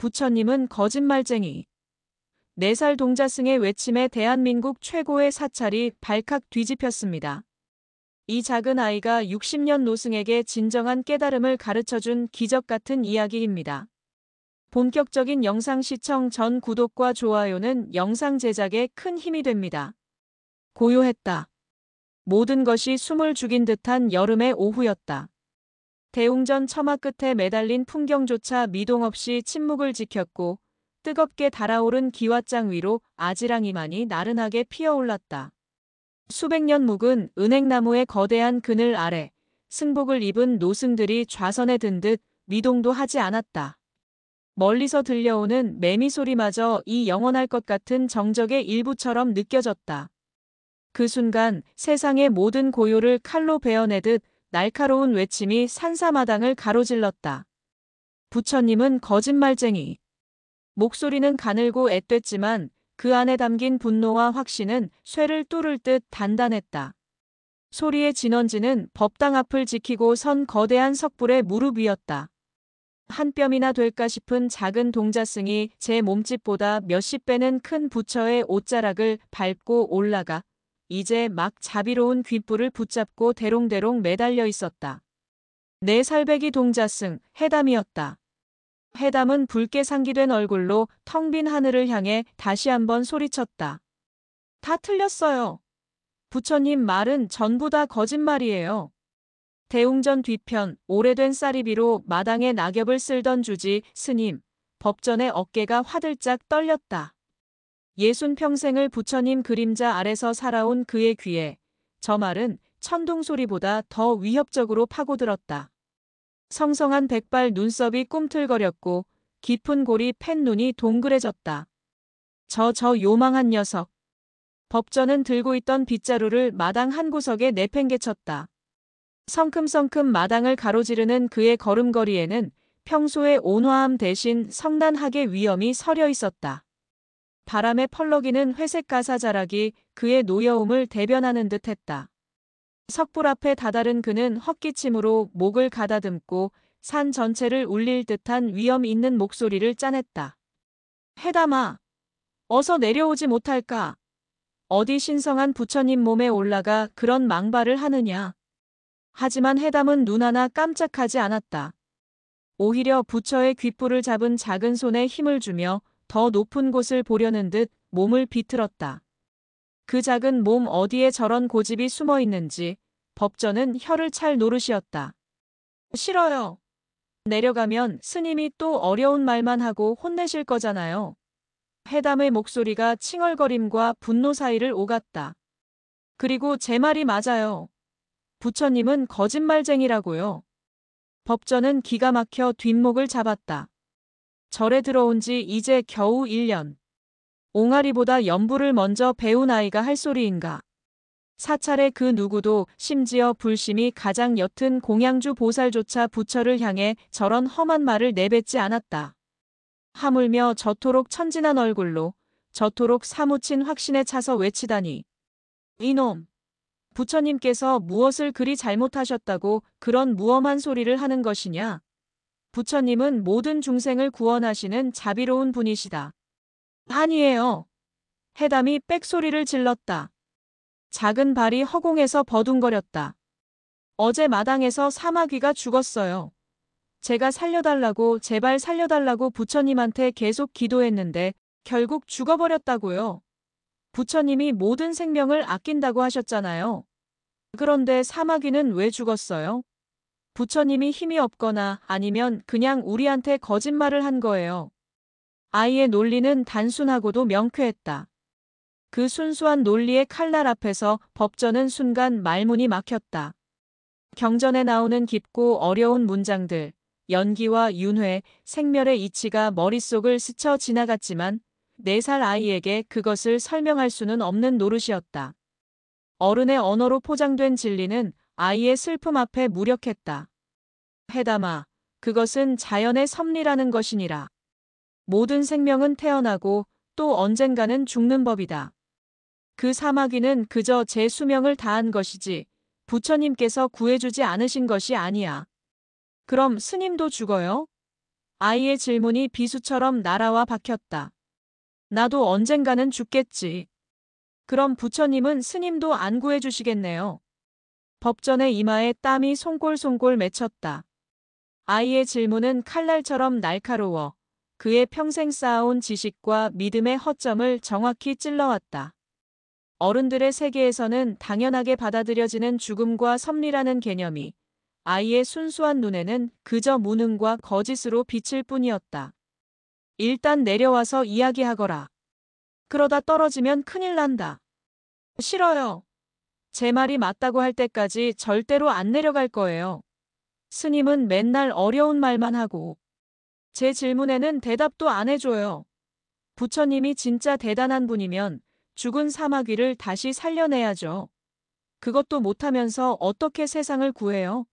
부처님은 거짓말쟁이. 4살 동자승의 외침에 대한민국 최고의 사찰이 발칵 뒤집혔습니다. 이 작은 아이가 60년 노승에게 진정한 깨달음을 가르쳐준 기적 같은 이야기입니다. 본격적인 영상 시청 전 구독과 좋아요는 영상 제작에 큰 힘이 됩니다. 고요했다. 모든 것이 숨을 죽인 듯한 여름의 오후였다. 대웅전 처마 끝에 매달린 풍경조차 미동 없이 침묵을 지켰고 뜨겁게 달아오른 기왓장 위로 아지랑이만이 나른하게 피어올랐다. 수백 년 묵은 은행나무의 거대한 그늘 아래 승복을 입은 노승들이 좌선에 든 듯 미동도 하지 않았다. 멀리서 들려오는 매미 소리마저 이 영원할 것 같은 정적의 일부처럼 느껴졌다. 그 순간 세상의 모든 고요를 칼로 베어내듯 날카로운 외침이 산사마당을 가로질렀다. 부처님은 거짓말쟁이. 목소리는 가늘고 앳됐지만 그 안에 담긴 분노와 확신은 쇠를 뚫을 듯 단단했다. 소리의 진원지는 법당 앞을 지키고 선 거대한 석불의 무릎 위였다. 한 뼘이나 될까 싶은 작은 동자승이 제 몸집보다 몇십 배는 큰 부처의 옷자락을 밟고 올라가 이제 막 자비로운 귓불을 붙잡고 대롱대롱 매달려 있었다. 4살배기 동자승, 해담이었다. 해담은 붉게 상기된 얼굴로 텅 빈 하늘을 향해 다시 한번 소리쳤다. 다 틀렸어요. 부처님 말은 전부 다 거짓말이에요. 대웅전 뒤편 오래된 쌀이비로 마당에 낙엽을 쓸던 주지 스님, 법전의 어깨가 화들짝 떨렸다. 60평생을 부처님 그림자 아래서 살아온 그의 귀에 저 말은 천둥소리보다 더 위협적으로 파고들었다. 성성한 백발 눈썹이 꿈틀거렸고 깊은 골이 팬 눈이 동그래졌다. 저 요망한 녀석. 법전은 들고 있던 빗자루를 마당 한 구석에 내팽개쳤다. 성큼성큼 마당을 가로지르는 그의 걸음걸이에는 평소의 온화함 대신 성난하게 위엄이 서려 있었다. 바람에 펄럭이는 회색 가사자락이 그의 노여움을 대변하는 듯했다. 석불 앞에 다다른 그는 헛기침으로 목을 가다듬고 산 전체를 울릴 듯한 위엄 있는 목소리를 짜냈다. 해담아, 어서 내려오지 못할까? 어디 신성한 부처님 몸에 올라가 그런 망발을 하느냐? 하지만 해담은 눈 하나 깜짝하지 않았다. 오히려 부처의 귓불을 잡은 작은 손에 힘을 주며 더 높은 곳을 보려는 듯 몸을 비틀었다. 그 작은 몸 어디에 저런 고집이 숨어 있는지 법전은 혀를 찰 노릇이었다. 싫어요. 내려가면 스님이 또 어려운 말만 하고 혼내실 거잖아요. 해담의 목소리가 칭얼거림과 분노 사이를 오갔다. 그리고 제 말이 맞아요. 부처님은 거짓말쟁이라고요. 법전은 기가 막혀 뒷목을 잡았다. 절에 들어온 지 이제 겨우 1년. 옹알이보다 연부를 먼저 배운 아이가 할 소리인가. 사찰의 그 누구도 심지어 불심이 가장 옅은 공양주 보살조차 부처를 향해 저런 험한 말을 내뱉지 않았다. 하물며 저토록 천진한 얼굴로 저토록 사무친 확신에 차서 외치다니. 이놈! 부처님께서 무엇을 그리 잘못하셨다고 그런 무엄한 소리를 하는 것이냐? 부처님은 모든 중생을 구원하시는 자비로운 분이시다. 아니에요. 해담이 빽소리를 질렀다. 작은 발이 허공에서 버둥거렸다. 어제 마당에서 사마귀가 죽었어요. 제가 살려달라고 제발 살려달라고 부처님한테 계속 기도했는데 결국 죽어버렸다고요. 부처님이 모든 생명을 아낀다고 하셨잖아요. 그런데 사마귀는 왜 죽었어요? 부처님이 힘이 없거나 아니면 그냥 우리한테 거짓말을 한 거예요. 아이의 논리는 단순하고도 명쾌했다. 그 순수한 논리의 칼날 앞에서 법전은 순간 말문이 막혔다. 경전에 나오는 깊고 어려운 문장들, 연기와 윤회, 생멸의 이치가 머릿속을 스쳐 지나갔지만 4살 아이에게 그것을 설명할 수는 없는 노릇이었다. 어른의 언어로 포장된 진리는 아이의 슬픔 앞에 무력했다. 해담아, 그것은 자연의 섭리라는 것이니라. 모든 생명은 태어나고 또 언젠가는 죽는 법이다. 그 사마귀는 그저 제 수명을 다한 것이지 부처님께서 구해주지 않으신 것이 아니야. 그럼 스님도 죽어요? 아이의 질문이 비수처럼 날아와 박혔다. 나도 언젠가는 죽겠지. 그럼 부처님은 스님도 안 구해주시겠네요. 법전의 이마에 땀이 송골송골 맺혔다. 아이의 질문은 칼날처럼 날카로워 그의 평생 쌓아온 지식과 믿음의 허점을 정확히 찔러왔다. 어른들의 세계에서는 당연하게 받아들여지는 죽음과 섭리라는 개념이 아이의 순수한 눈에는 그저 무능과 거짓으로 비칠 뿐이었다. 일단 내려와서 이야기하거라. 그러다 떨어지면 큰일 난다. 싫어요. 제 말이 맞다고 할 때까지 절대로 안 내려갈 거예요. 스님은 맨날 어려운 말만 하고 제 질문에는 대답도 안 해줘요. 부처님이 진짜 대단한 분이면 죽은 사마귀를 다시 살려내야죠. 그것도 못하면서 어떻게 세상을 구해요?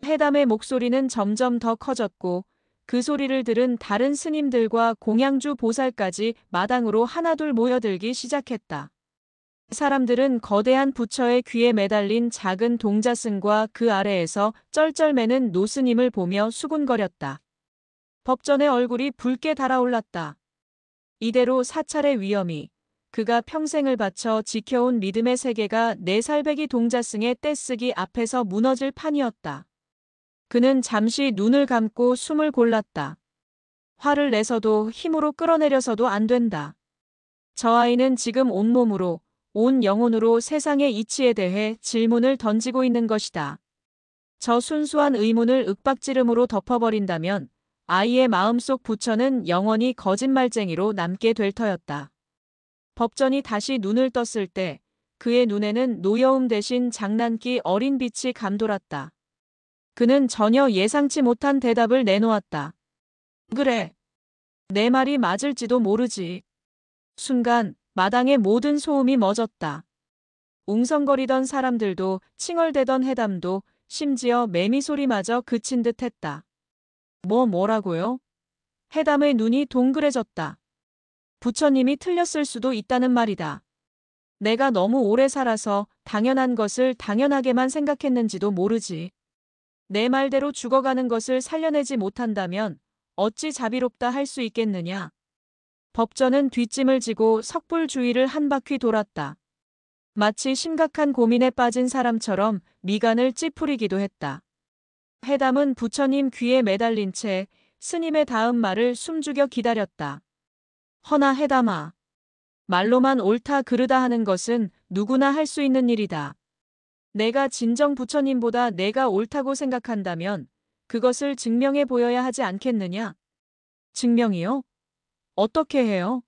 해담의 목소리는 점점 더 커졌고 그 소리를 들은 다른 스님들과 공양주 보살까지 마당으로 하나둘 모여들기 시작했다. 사람들은 거대한 부처의 귀에 매달린 작은 동자승과 그 아래에서 쩔쩔매는 노스님을 보며 수군거렸다. 법전의 얼굴이 붉게 달아올랐다. 이대로 사찰의 위엄이 그가 평생을 바쳐 지켜온 믿음의 세계가 4살배기 동자승의 떼쓰기 앞에서 무너질 판이었다. 그는 잠시 눈을 감고 숨을 골랐다. 화를 내서도 힘으로 끌어내려서도 안 된다. 저 아이는 지금 온몸으로 온 영혼으로 세상의 이치에 대해 질문을 던지고 있는 것이다. 저 순수한 의문을 윽박지름으로 덮어버린다면 아이의 마음속 부처는 영원히 거짓말쟁이로 남게 될 터였다. 법전이 다시 눈을 떴을 때 그의 눈에는 노여움 대신 장난기 어린 빛이 감돌았다. 그는 전혀 예상치 못한 대답을 내놓았다. 그래. 내 말이 맞을지도 모르지. 순간 마당의 모든 소음이 멎었다. 웅성거리던 사람들도 칭얼대던 해담도 심지어 매미 소리마저 그친 듯 했다. 뭐라고요? 해담의 눈이 동그래졌다. 부처님이 틀렸을 수도 있다는 말이다. 내가 너무 오래 살아서 당연한 것을 당연하게만 생각했는지도 모르지. 내 말대로 죽어가는 것을 살려내지 못한다면 어찌 자비롭다 할 수 있겠느냐. 법전은 뒷짐을 지고 석불 주위를 한 바퀴 돌았다. 마치 심각한 고민에 빠진 사람처럼 미간을 찌푸리기도 했다. 해담은 부처님 귀에 매달린 채 스님의 다음 말을 숨죽여 기다렸다. 허나 해담아. 말로만 옳다 그르다 하는 것은 누구나 할 수 있는 일이다. 내가 진정 부처님보다 내가 옳다고 생각한다면 그것을 증명해 보여야 하지 않겠느냐? 증명이요? 어떻게 해요?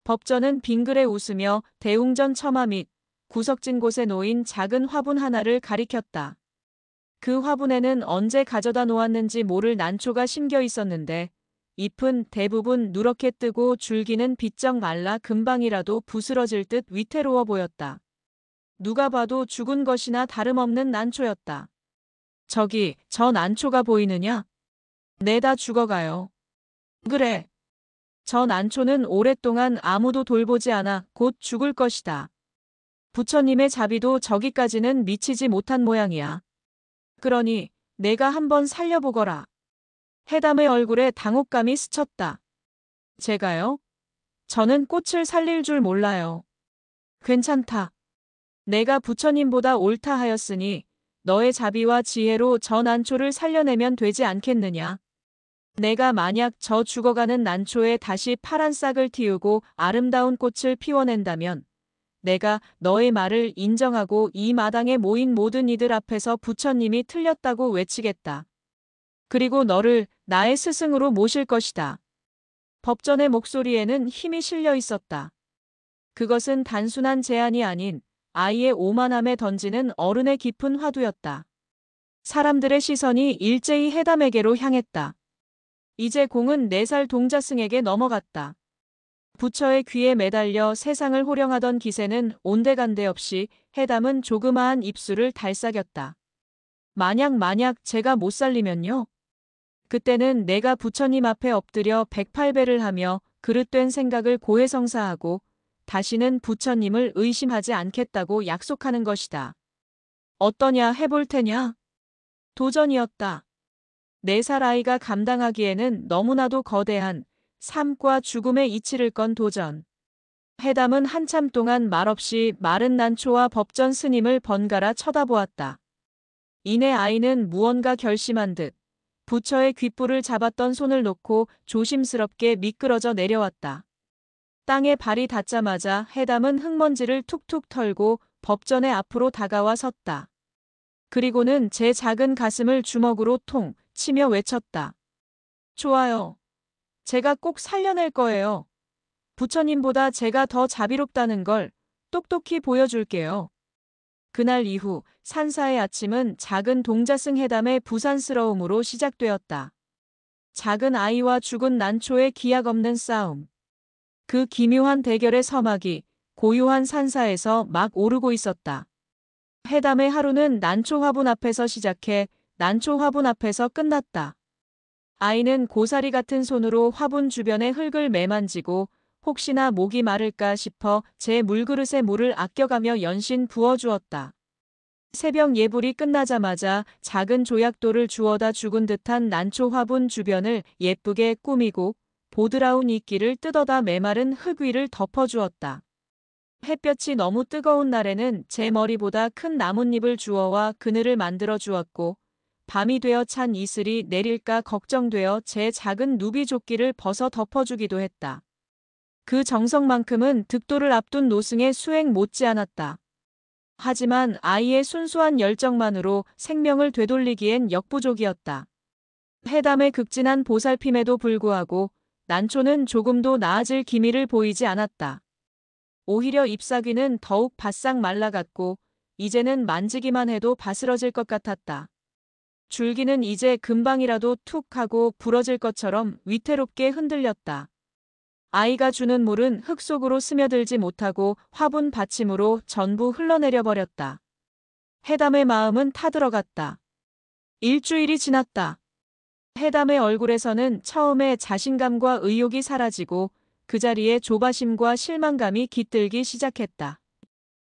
법전은 빙그레 웃으며 대웅전 처마 및 구석진 곳에 놓인 작은 화분 하나를 가리켰다. 그 화분에는 언제 가져다 놓았는지 모를 난초가 심겨 있었는데 잎은 대부분 누렇게 뜨고 줄기는 비쩍 말라 금방이라도 부스러질 듯 위태로워 보였다. 누가 봐도 죽은 것이나 다름없는 난초였다. 저기, 저 난초가 보이느냐? 네, 다 죽어가요. 그래. 저 난초는 오랫동안 아무도 돌보지 않아 곧 죽을 것이다. 부처님의 자비도 저기까지는 미치지 못한 모양이야. 그러니 내가 한번 살려보거라. 해담의 얼굴에 당혹감이 스쳤다. 제가요? 저는 꽃을 살릴 줄 몰라요. 괜찮다. 내가 부처님보다 옳다 하였으니 너의 자비와 지혜로 저 난초를 살려내면 되지 않겠느냐. 내가 만약 저 죽어가는 난초에 다시 파란 싹을 틔우고 아름다운 꽃을 피워낸다면 내가 너의 말을 인정하고 이 마당에 모인 모든 이들 앞에서 부처님이 틀렸다고 외치겠다. 그리고 너를 나의 스승으로 모실 것이다. 법전의 목소리에는 힘이 실려 있었다. 그것은 단순한 제안이 아닌 아이의 오만함에 던지는 어른의 깊은 화두였다. 사람들의 시선이 일제히 해담에게로 향했다. 이제 공은 4살 동자승에게 넘어갔다. 부처의 귀에 매달려 세상을 호령하던 기세는 온데간데 없이 해담은 조그마한 입술을 달싹였다. 만약 제가 못 살리면요? 그때는 내가 부처님 앞에 엎드려 108배를 하며 그릇된 생각을 고해성사하고 다시는 부처님을 의심하지 않겠다고 약속하는 것이다. 어떠냐 해볼 테냐? 도전이었다. 4살 아이가 감당하기에는 너무나도 거대한 삶과 죽음의 이치를 건 도전. 해담은 한참 동안 말없이 마른 난초와 법전 스님을 번갈아 쳐다보았다. 이내 아이는 무언가 결심한 듯 부처의 귓불을 잡았던 손을 놓고 조심스럽게 미끄러져 내려왔다. 땅에 발이 닿자마자 해담은 흙먼지를 툭툭 털고 법전의 앞으로 다가와 섰다. 그리고는 제 작은 가슴을 주먹으로 통 치며 외쳤다. 좋아요. 제가 꼭 살려낼 거예요. 부처님보다 제가 더 자비롭다는 걸 똑똑히 보여줄게요. 그날 이후 산사의 아침은 작은 동자승 해담의 부산스러움으로 시작되었다. 작은 아이와 죽은 난초의 기약 없는 싸움. 그 기묘한 대결의 서막이 고요한 산사에서 막 오르고 있었다. 해담의 하루는 난초 화분 앞에서 시작해 난초 화분 앞에서 끝났다. 아이는 고사리 같은 손으로 화분 주변의 흙을 매만지고 혹시나 목이 마를까 싶어 제 물그릇에 물을 아껴가며 연신 부어주었다. 새벽 예불이 끝나자마자 작은 조약돌을 주워다 죽은 듯한 난초 화분 주변을 예쁘게 꾸미고 보드라운 이끼를 뜯어다 메마른 흙 위를 덮어주었다. 햇볕이 너무 뜨거운 날에는 제 머리보다 큰 나뭇잎을 주워와 그늘을 만들어 주었고 밤이 되어 찬 이슬이 내릴까 걱정되어 제 작은 누비조끼를 벗어 덮어주기도 했다. 그 정성만큼은 득도를 앞둔 노승의 수행 못지않았다. 하지만 아이의 순수한 열정만으로 생명을 되돌리기엔 역부족이었다. 해담의 극진한 보살핌에도 불구하고 난초는 조금도 나아질 기미를 보이지 않았다. 오히려 잎사귀는 더욱 바싹 말라갔고 이제는 만지기만 해도 바스러질 것 같았다. 줄기는 이제 금방이라도 툭 하고 부러질 것처럼 위태롭게 흔들렸다. 아이가 주는 물은 흙 속으로 스며들지 못하고 화분 받침으로 전부 흘러내려 버렸다. 해담의 마음은 타들어갔다. 일주일이 지났다. 해담의 얼굴에서는 처음에 자신감과 의욕이 사라지고 그 자리에 조바심과 실망감이 깃들기 시작했다.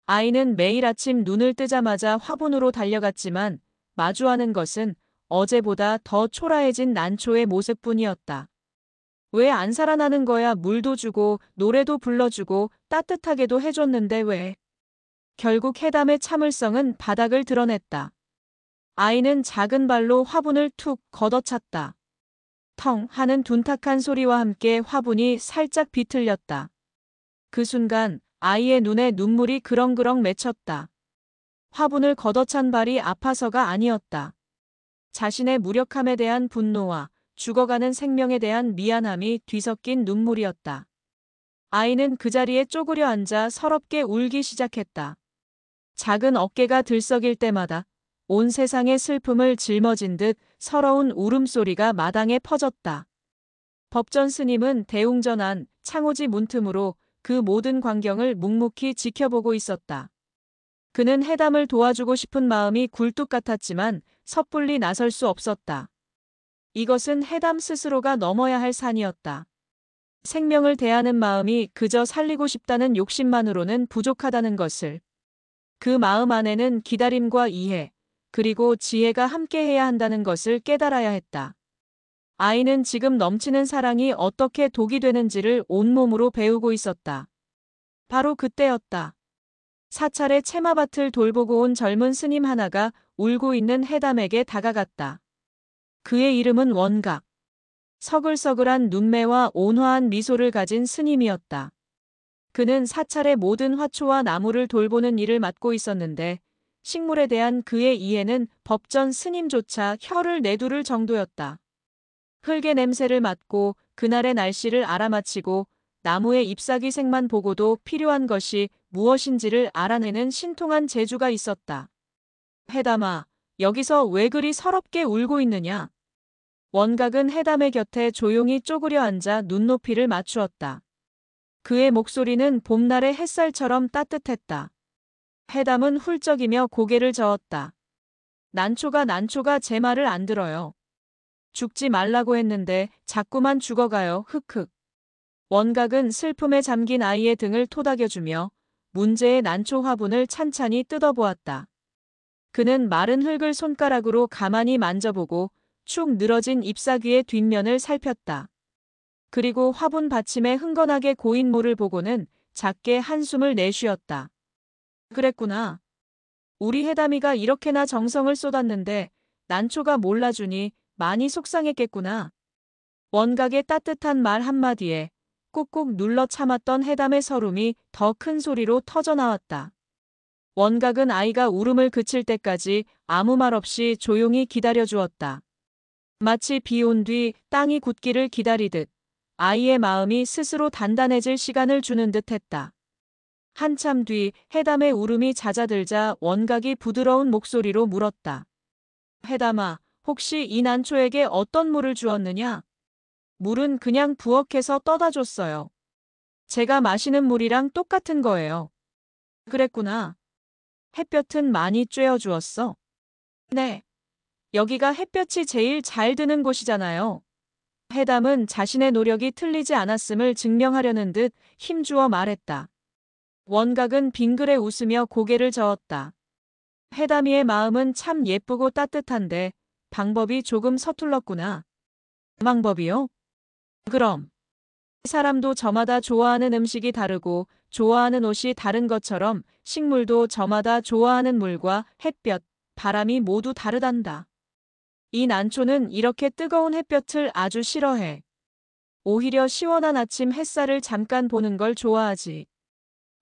아이는 매일 아침 눈을 뜨자마자 화분으로 달려갔지만 마주하는 것은 어제보다 더 초라해진 난초의 모습뿐이었다. 왜 안 살아나는 거야? 물도 주고 노래도 불러주고 따뜻하게도 해줬는데 왜? 결국 해담의 참을성은 바닥을 드러냈다. 아이는 작은 발로 화분을 툭 걷어찼다. 텅 하는 둔탁한 소리와 함께 화분이 살짝 비틀렸다. 그 순간 아이의 눈에 눈물이 그렁그렁 맺혔다. 화분을 걷어찬 발이 아파서가 아니었다. 자신의 무력함에 대한 분노와 죽어가는 생명에 대한 미안함이 뒤섞인 눈물이었다. 아이는 그 자리에 쪼그려 앉아 서럽게 울기 시작했다. 작은 어깨가 들썩일 때마다 온 세상의 슬픔을 짊어진 듯 서러운 울음소리가 마당에 퍼졌다. 법전 스님은 대웅전 안 창호지 문틈으로 그 모든 광경을 묵묵히 지켜보고 있었다. 그는 해담을 도와주고 싶은 마음이 굴뚝 같았지만 섣불리 나설 수 없었다. 이것은 해담 스스로가 넘어야 할 산이었다. 생명을 대하는 마음이 그저 살리고 싶다는 욕심만으로는 부족하다는 것을. 그 마음 안에는 기다림과 이해, 그리고 지혜가 함께해야 한다는 것을 깨달아야 했다. 아이는 지금 넘치는 사랑이 어떻게 독이 되는지를 온몸으로 배우고 있었다. 바로 그때였다. 사찰의 채마밭을 돌보고 온 젊은 스님 하나가 울고 있는 해담에게 다가갔다. 그의 이름은 원각. 서글서글한 눈매와 온화한 미소를 가진 스님이었다. 그는 사찰의 모든 화초와 나무를 돌보는 일을 맡고 있었는데 식물에 대한 그의 이해는 법전 스님조차 혀를 내두를 정도였다. 흙의 냄새를 맡고 그날의 날씨를 알아맞히고 나무의 잎사귀 색만 보고도 필요한 것이 무엇인지를 알아내는 신통한 재주가 있었다. 해담아, 여기서 왜 그리 서럽게 울고 있느냐? 원각은 해담의 곁에 조용히 쪼그려 앉아 눈높이를 맞추었다. 그의 목소리는 봄날의 햇살처럼 따뜻했다. 해담은 훌쩍이며 고개를 저었다. 난초가 제 말을 안 들어요. 죽지 말라고 했는데 자꾸만 죽어가요. 흑흑. 원각은 슬픔에 잠긴 아이의 등을 토닥여주며 문제의 난초 화분을 찬찬히 뜯어보았다. 그는 마른 흙을 손가락으로 가만히 만져보고 축 늘어진 잎사귀의 뒷면을 살폈다. 그리고 화분 받침에 흥건하게 고인 물을 보고는 작게 한숨을 내쉬었다. 그랬구나. 우리 해담이가 이렇게나 정성을 쏟았는데 난초가 몰라주니 많이 속상했겠구나. 원각의 따뜻한 말 한마디에 꾹꾹 눌러 참았던 해담의 서름이 더 큰 소리로 터져나왔다. 원각은 아이가 울음을 그칠 때까지 아무 말 없이 조용히 기다려주었다. 마치 비 온 뒤 땅이 굳기를 기다리듯 아이의 마음이 스스로 단단해질 시간을 주는 듯했다. 한참 뒤 해담의 울음이 잦아들자 원각이 부드러운 목소리로 물었다. 해담아, 혹시 이 난초에게 어떤 물을 주었느냐? 물은 그냥 부엌에서 떠다 줬어요. 제가 마시는 물이랑 똑같은 거예요. 그랬구나. 햇볕은 많이 쬐어 주었어? 네. 여기가 햇볕이 제일 잘 드는 곳이잖아요. 해담은 자신의 노력이 틀리지 않았음을 증명하려는 듯 힘주어 말했다. 원각은 빙그레 웃으며 고개를 저었다. 해담이의 마음은 참 예쁘고 따뜻한데 방법이 조금 서툴렀구나. 방법이요? 그럼. 사람도 저마다 좋아하는 음식이 다르고 좋아하는 옷이 다른 것처럼 식물도 저마다 좋아하는 물과 햇볕, 바람이 모두 다르단다. 이 난초는 이렇게 뜨거운 햇볕을 아주 싫어해. 오히려 시원한 아침 햇살을 잠깐 보는 걸 좋아하지.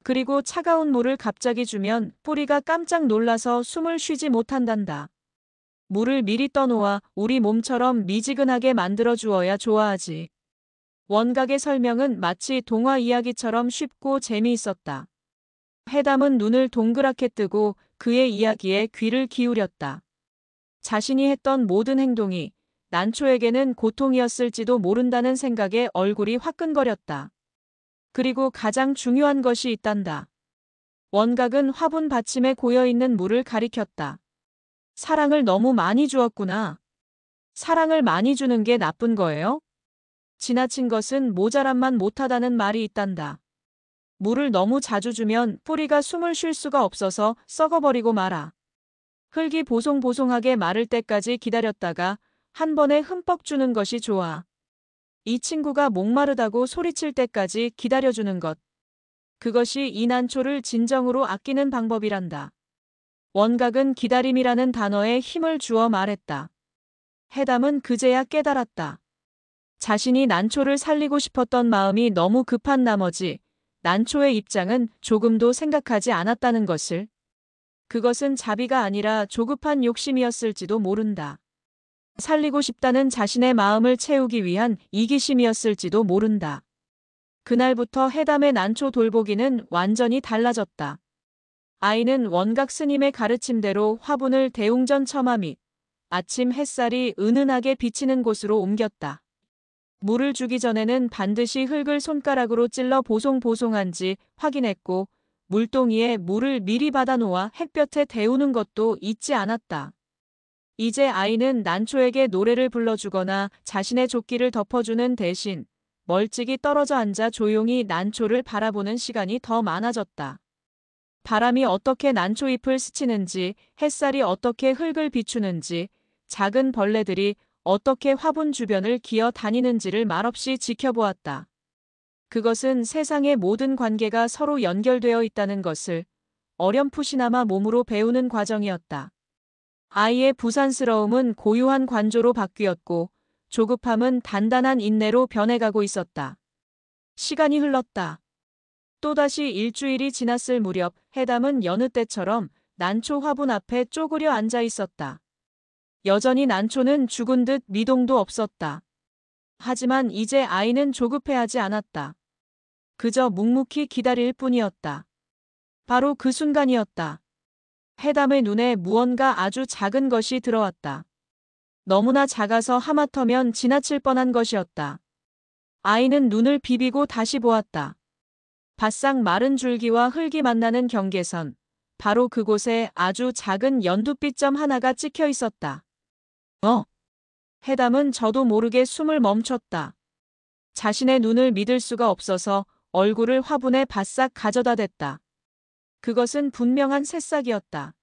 그리고 차가운 물을 갑자기 주면 뿌리가 깜짝 놀라서 숨을 쉬지 못한단다. 물을 미리 떠놓아 우리 몸처럼 미지근하게 만들어 주어야 좋아하지. 원각의 설명은 마치 동화 이야기처럼 쉽고 재미있었다. 해담은 눈을 동그랗게 뜨고 그의 이야기에 귀를 기울였다. 자신이 했던 모든 행동이 난초에게는 고통이었을지도 모른다는 생각에 얼굴이 화끈거렸다. 그리고 가장 중요한 것이 있단다. 원각은 화분 받침에 고여있는 물을 가리켰다. 사랑을 너무 많이 주었구나. 사랑을 많이 주는 게 나쁜 거예요? 지나친 것은 모자람만 못하다는 말이 있단다. 물을 너무 자주 주면 뿌리가 숨을 쉴 수가 없어서 썩어버리고 말아. 흙이 보송보송하게 마를 때까지 기다렸다가 한 번에 흠뻑 주는 것이 좋아. 이 친구가 목마르다고 소리칠 때까지 기다려주는 것. 그것이 이 난초를 진정으로 아끼는 방법이란다. 원각은 기다림이라는 단어에 힘을 주어 말했다. 해담은 그제야 깨달았다. 자신이 난초를 살리고 싶었던 마음이 너무 급한 나머지 난초의 입장은 조금도 생각하지 않았다는 것을. 그것은 자비가 아니라 조급한 욕심이었을지도 모른다. 살리고 싶다는 자신의 마음을 채우기 위한 이기심이었을지도 모른다. 그날부터 해담의 난초 돌보기는 완전히 달라졌다. 아이는 원각 스님의 가르침대로 화분을 대웅전 처마 밑 아침 햇살이 은은하게 비치는 곳으로 옮겼다. 물을 주기 전에는 반드시 흙을 손가락으로 찔러 보송보송한지 확인했고 물동이에 물을 미리 받아놓아 햇볕에 데우는 것도 잊지 않았다. 이제 아이는 난초에게 노래를 불러주거나 자신의 조끼를 덮어주는 대신 멀찍이 떨어져 앉아 조용히 난초를 바라보는 시간이 더 많아졌다. 바람이 어떻게 난초잎을 스치는지, 햇살이 어떻게 흙을 비추는지, 작은 벌레들이 어떻게 화분 주변을 기어 다니는지를 말없이 지켜보았다. 그것은 세상의 모든 관계가 서로 연결되어 있다는 것을 어렴풋이나마 몸으로 배우는 과정이었다. 아이의 부산스러움은 고요한 관조로 바뀌었고 조급함은 단단한 인내로 변해가고 있었다. 시간이 흘렀다. 또다시 일주일이 지났을 무렵 해담은 여느 때처럼 난초 화분 앞에 쪼그려 앉아 있었다. 여전히 난초는 죽은 듯 미동도 없었다. 하지만 이제 아이는 조급해하지 않았다. 그저 묵묵히 기다릴 뿐이었다. 바로 그 순간이었다. 해담의 눈에 무언가 아주 작은 것이 들어왔다. 너무나 작아서 하마터면 지나칠 뻔한 것이었다. 아이는 눈을 비비고 다시 보았다. 바싹 마른 줄기와 흙이 만나는 경계선, 바로 그곳에 아주 작은 연두빛 점 하나가 찍혀 있었다. 해담은 저도 모르게 숨을 멈췄다. 자신의 눈을 믿을 수가 없어서 얼굴을 화분에 바싹 가져다 댔다. 그것은 분명한 새싹이었다.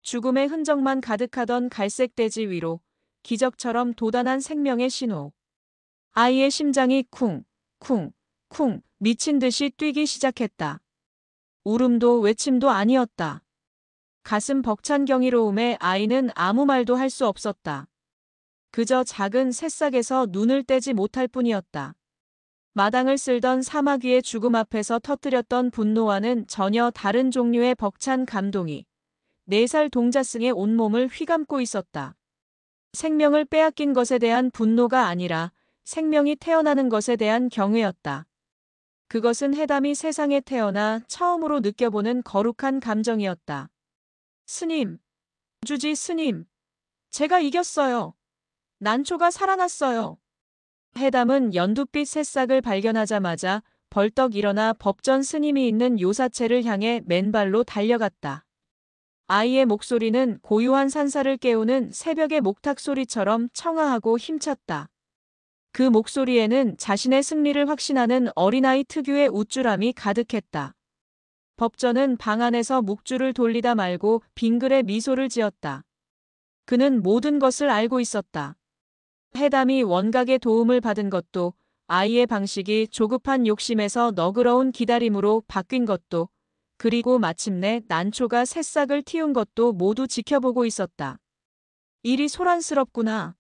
죽음의 흔적만 가득하던 갈색 대지 위로 기적처럼 돋아난 생명의 신호. 아이의 심장이 쿵, 쿵, 쿵 미친 듯이 뛰기 시작했다. 울음도 외침도 아니었다. 가슴 벅찬 경이로움에 아이는 아무 말도 할 수 없었다. 그저 작은 새싹에서 눈을 떼지 못할 뿐이었다. 마당을 쓸던 사마귀의 죽음 앞에서 터뜨렸던 분노와는 전혀 다른 종류의 벅찬 감동이 4살 동자승의 온몸을 휘감고 있었다. 생명을 빼앗긴 것에 대한 분노가 아니라 생명이 태어나는 것에 대한 경외였다. 그것은 해담이 세상에 태어나 처음으로 느껴보는 거룩한 감정이었다. 스님, 주지 스님, 제가 이겼어요. 난초가 살아났어요. 해담은 연두빛 새싹을 발견하자마자 벌떡 일어나 법전 스님이 있는 요사체를 향해 맨발로 달려갔다. 아이의 목소리는 고요한 산사를 깨우는 새벽의 목탁 소리처럼 청아하고 힘찼다. 그 목소리에는 자신의 승리를 확신하는 어린아이 특유의 우쭐함이 가득했다. 법전은 방 안에서 묵주를 돌리다 말고 빙글에 미소를 지었다. 그는 모든 것을 알고 있었다. 해담이 원각의 도움을 받은 것도, 아이의 방식이 조급한 욕심에서 너그러운 기다림으로 바뀐 것도, 그리고 마침내 난초가 새싹을 틔운 것도 모두 지켜보고 있었다. 일이 소란스럽구나.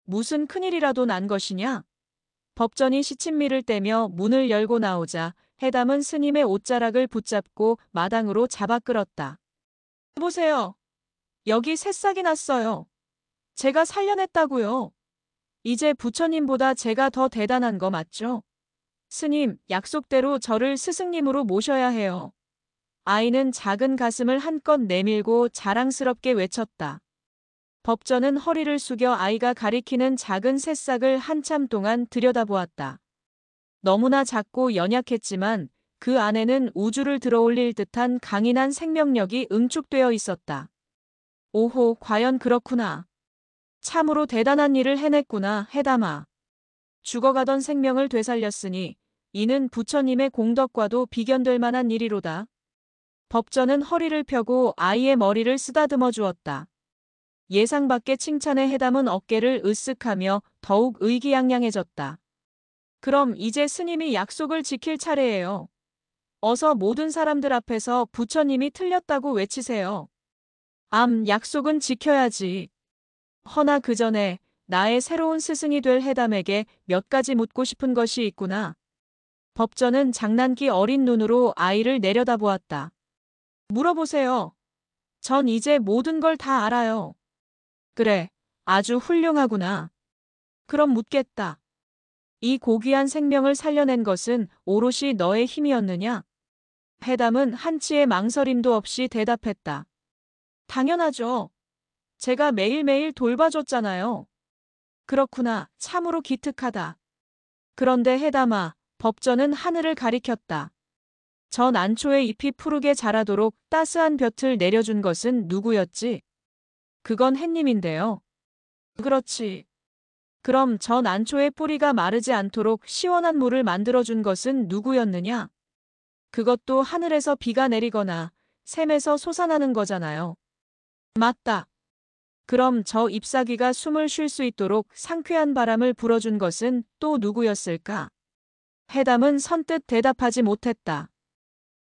무슨 큰일이라도 난 것이냐? 법전이 시친미를 떼며 문을 열고 나오자 해담은 스님의 옷자락을 붙잡고 마당으로 잡아 끌었다. 보세요. 여기 새싹이 났어요. 제가 살려냈다고요. 이제 부처님보다 제가 더 대단한 거 맞죠? 스님, 약속대로 저를 스승님으로 모셔야 해요. 아이는 작은 가슴을 한껏 내밀고 자랑스럽게 외쳤다. 법전은 허리를 숙여 아이가 가리키는 작은 새싹을 한참 동안 들여다보았다. 너무나 작고 연약했지만 그 안에는 우주를 들어올릴 듯한 강인한 생명력이 응축되어 있었다. 오호, 과연 그렇구나. 참으로 대단한 일을 해냈구나, 해담아. 죽어가던 생명을 되살렸으니 이는 부처님의 공덕과도 비견될 만한 일이로다. 법전은 허리를 펴고 아이의 머리를 쓰다듬어 주었다. 예상 밖의 칭찬에 해담은 어깨를 으쓱하며 더욱 의기양양해졌다. 그럼 이제 스님이 약속을 지킬 차례예요. 어서 모든 사람들 앞에서 부처님이 틀렸다고 외치세요. 약속은 지켜야지. 허나 그 전에 나의 새로운 스승이 될 해담에게 몇 가지 묻고 싶은 것이 있구나. 법전은 장난기 어린 눈으로 아이를 내려다보았다. 물어보세요. 전 이제 모든 걸 다 알아요. 그래, 아주 훌륭하구나. 그럼 묻겠다. 이 고귀한 생명을 살려낸 것은 오롯이 너의 힘이었느냐? 해담은 한치의 망설임도 없이 대답했다. 당연하죠. 제가 매일매일 돌봐줬잖아요. 그렇구나, 참으로 기특하다. 그런데 해담아, 법전은 하늘을 가리켰다. 저 난초의 잎이 푸르게 자라도록 따스한 볕을 내려준 것은 누구였지? 그건 햇님인데요. 그렇지. 그럼 저 난초의 뿌리가 마르지 않도록 시원한 물을 만들어준 것은 누구였느냐? 그것도 하늘에서 비가 내리거나 샘에서 솟아나는 거잖아요. 맞다. 그럼 저 잎사귀가 숨을 쉴 수 있도록 상쾌한 바람을 불어준 것은 또 누구였을까? 해담은 선뜻 대답하지 못했다.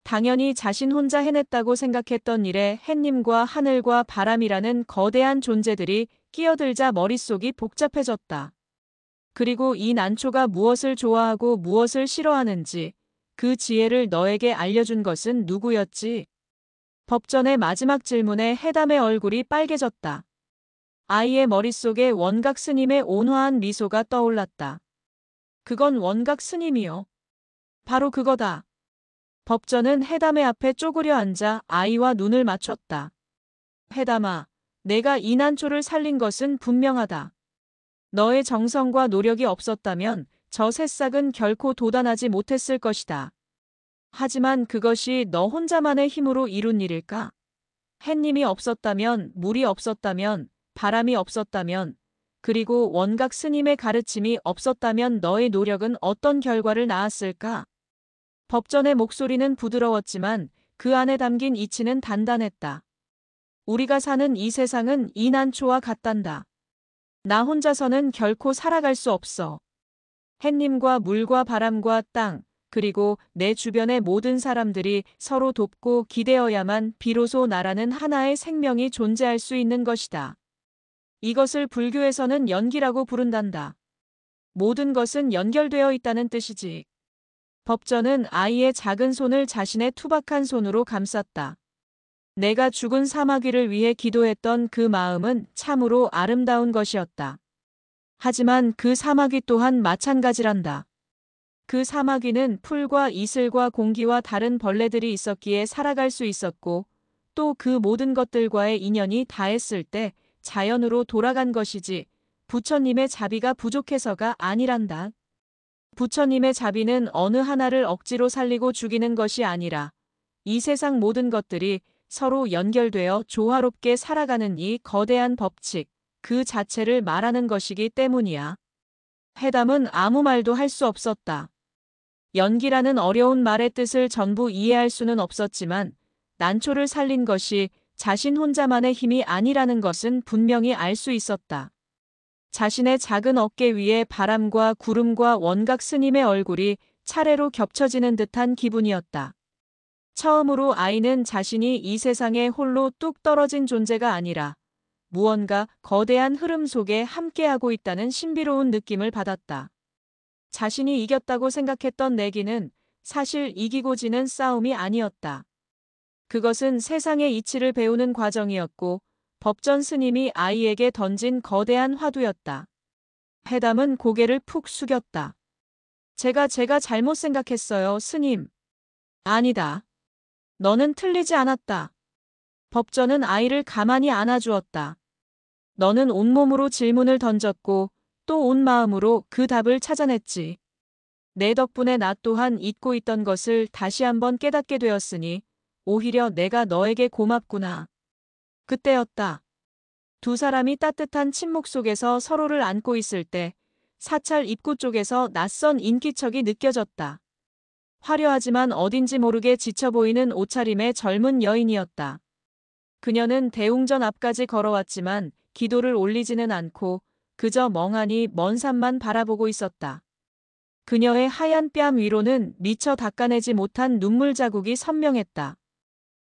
당연히 자신 혼자 해냈다고 생각했던 일에 햇님과 하늘과 바람이라는 거대한 존재들이 끼어들자 머릿속이 복잡해졌다. 그리고 이 난초가 무엇을 좋아하고 무엇을 싫어하는지 그 지혜를 너에게 알려준 것은 누구였지? 법전의 마지막 질문에 해담의 얼굴이 빨개졌다. 아이의 머릿속에 원각 스님의 온화한 미소가 떠올랐다. 그건 원각 스님이요. 바로 그거다. 법전은 해담의 앞에 쪼그려 앉아 아이와 눈을 맞췄다. 해담아, 내가 이 난초를 살린 것은 분명하다. 너의 정성과 노력이 없었다면 저 새싹은 결코 돋아나지 못했을 것이다. 하지만 그것이 너 혼자만의 힘으로 이룬 일일까? 햇님이 없었다면, 물이 없었다면, 바람이 없었다면, 그리고 원각 스님의 가르침이 없었다면 너의 노력은 어떤 결과를 낳았을까? 법전의 목소리는 부드러웠지만 그 안에 담긴 이치는 단단했다. 우리가 사는 이 세상은 이 난초와 같단다. 나 혼자서는 결코 살아갈 수 없어. 햇님과 물과 바람과 땅, 그리고 내 주변의 모든 사람들이 서로 돕고 기대어야만 비로소 나라는 하나의 생명이 존재할 수 있는 것이다. 이것을 불교에서는 연기라고 부른단다. 모든 것은 연결되어 있다는 뜻이지. 법전은 아이의 작은 손을 자신의 투박한 손으로 감쌌다. 내가 죽은 사마귀를 위해 기도했던 그 마음은 참으로 아름다운 것이었다. 하지만 그 사마귀 또한 마찬가지란다. 그 사마귀는 풀과 이슬과 공기와 다른 벌레들이 있었기에 살아갈 수 있었고, 또 그 모든 것들과의 인연이 다했을 때 자연으로 돌아간 것이지, 부처님의 자비가 부족해서가 아니란다. 부처님의 자비는 어느 하나를 억지로 살리고 죽이는 것이 아니라, 이 세상 모든 것들이 서로 연결되어 조화롭게 살아가는 이 거대한 법칙, 그 자체를 말하는 것이기 때문이야. 해담은 아무 말도 할 수 없었다. 연기라는 어려운 말의 뜻을 전부 이해할 수는 없었지만 난초를 살린 것이 자신 혼자만의 힘이 아니라는 것은 분명히 알 수 있었다. 자신의 작은 어깨 위에 바람과 구름과 원각 스님의 얼굴이 차례로 겹쳐지는 듯한 기분이었다. 처음으로 아이는 자신이 이 세상에 홀로 뚝 떨어진 존재가 아니라 무언가 거대한 흐름 속에 함께하고 있다는 신비로운 느낌을 받았다. 자신이 이겼다고 생각했던 내기는 사실 이기고 지는 싸움이 아니었다. 그것은 세상의 이치를 배우는 과정이었고 법전 스님이 아이에게 던진 거대한 화두였다. 해담은 고개를 푹 숙였다. 제가 잘못 생각했어요, 스님. 아니다. 너는 틀리지 않았다. 법전은 아이를 가만히 안아주었다. 너는 온몸으로 질문을 던졌고 또 온 마음으로 그 답을 찾아냈지. 내 덕분에 나 또한 잊고 있던 것을 다시 한번 깨닫게 되었으니 오히려 내가 너에게 고맙구나. 그때였다. 두 사람이 따뜻한 침묵 속에서 서로를 안고 있을 때 사찰 입구 쪽에서 낯선 인기척이 느껴졌다. 화려하지만 어딘지 모르게 지쳐 보이는 옷차림의 젊은 여인이었다. 그녀는 대웅전 앞까지 걸어왔지만 기도를 올리지는 않고 그저 멍하니 먼 산만 바라보고 있었다. 그녀의 하얀 뺨 위로는 미처 닦아내지 못한 눈물 자국이 선명했다.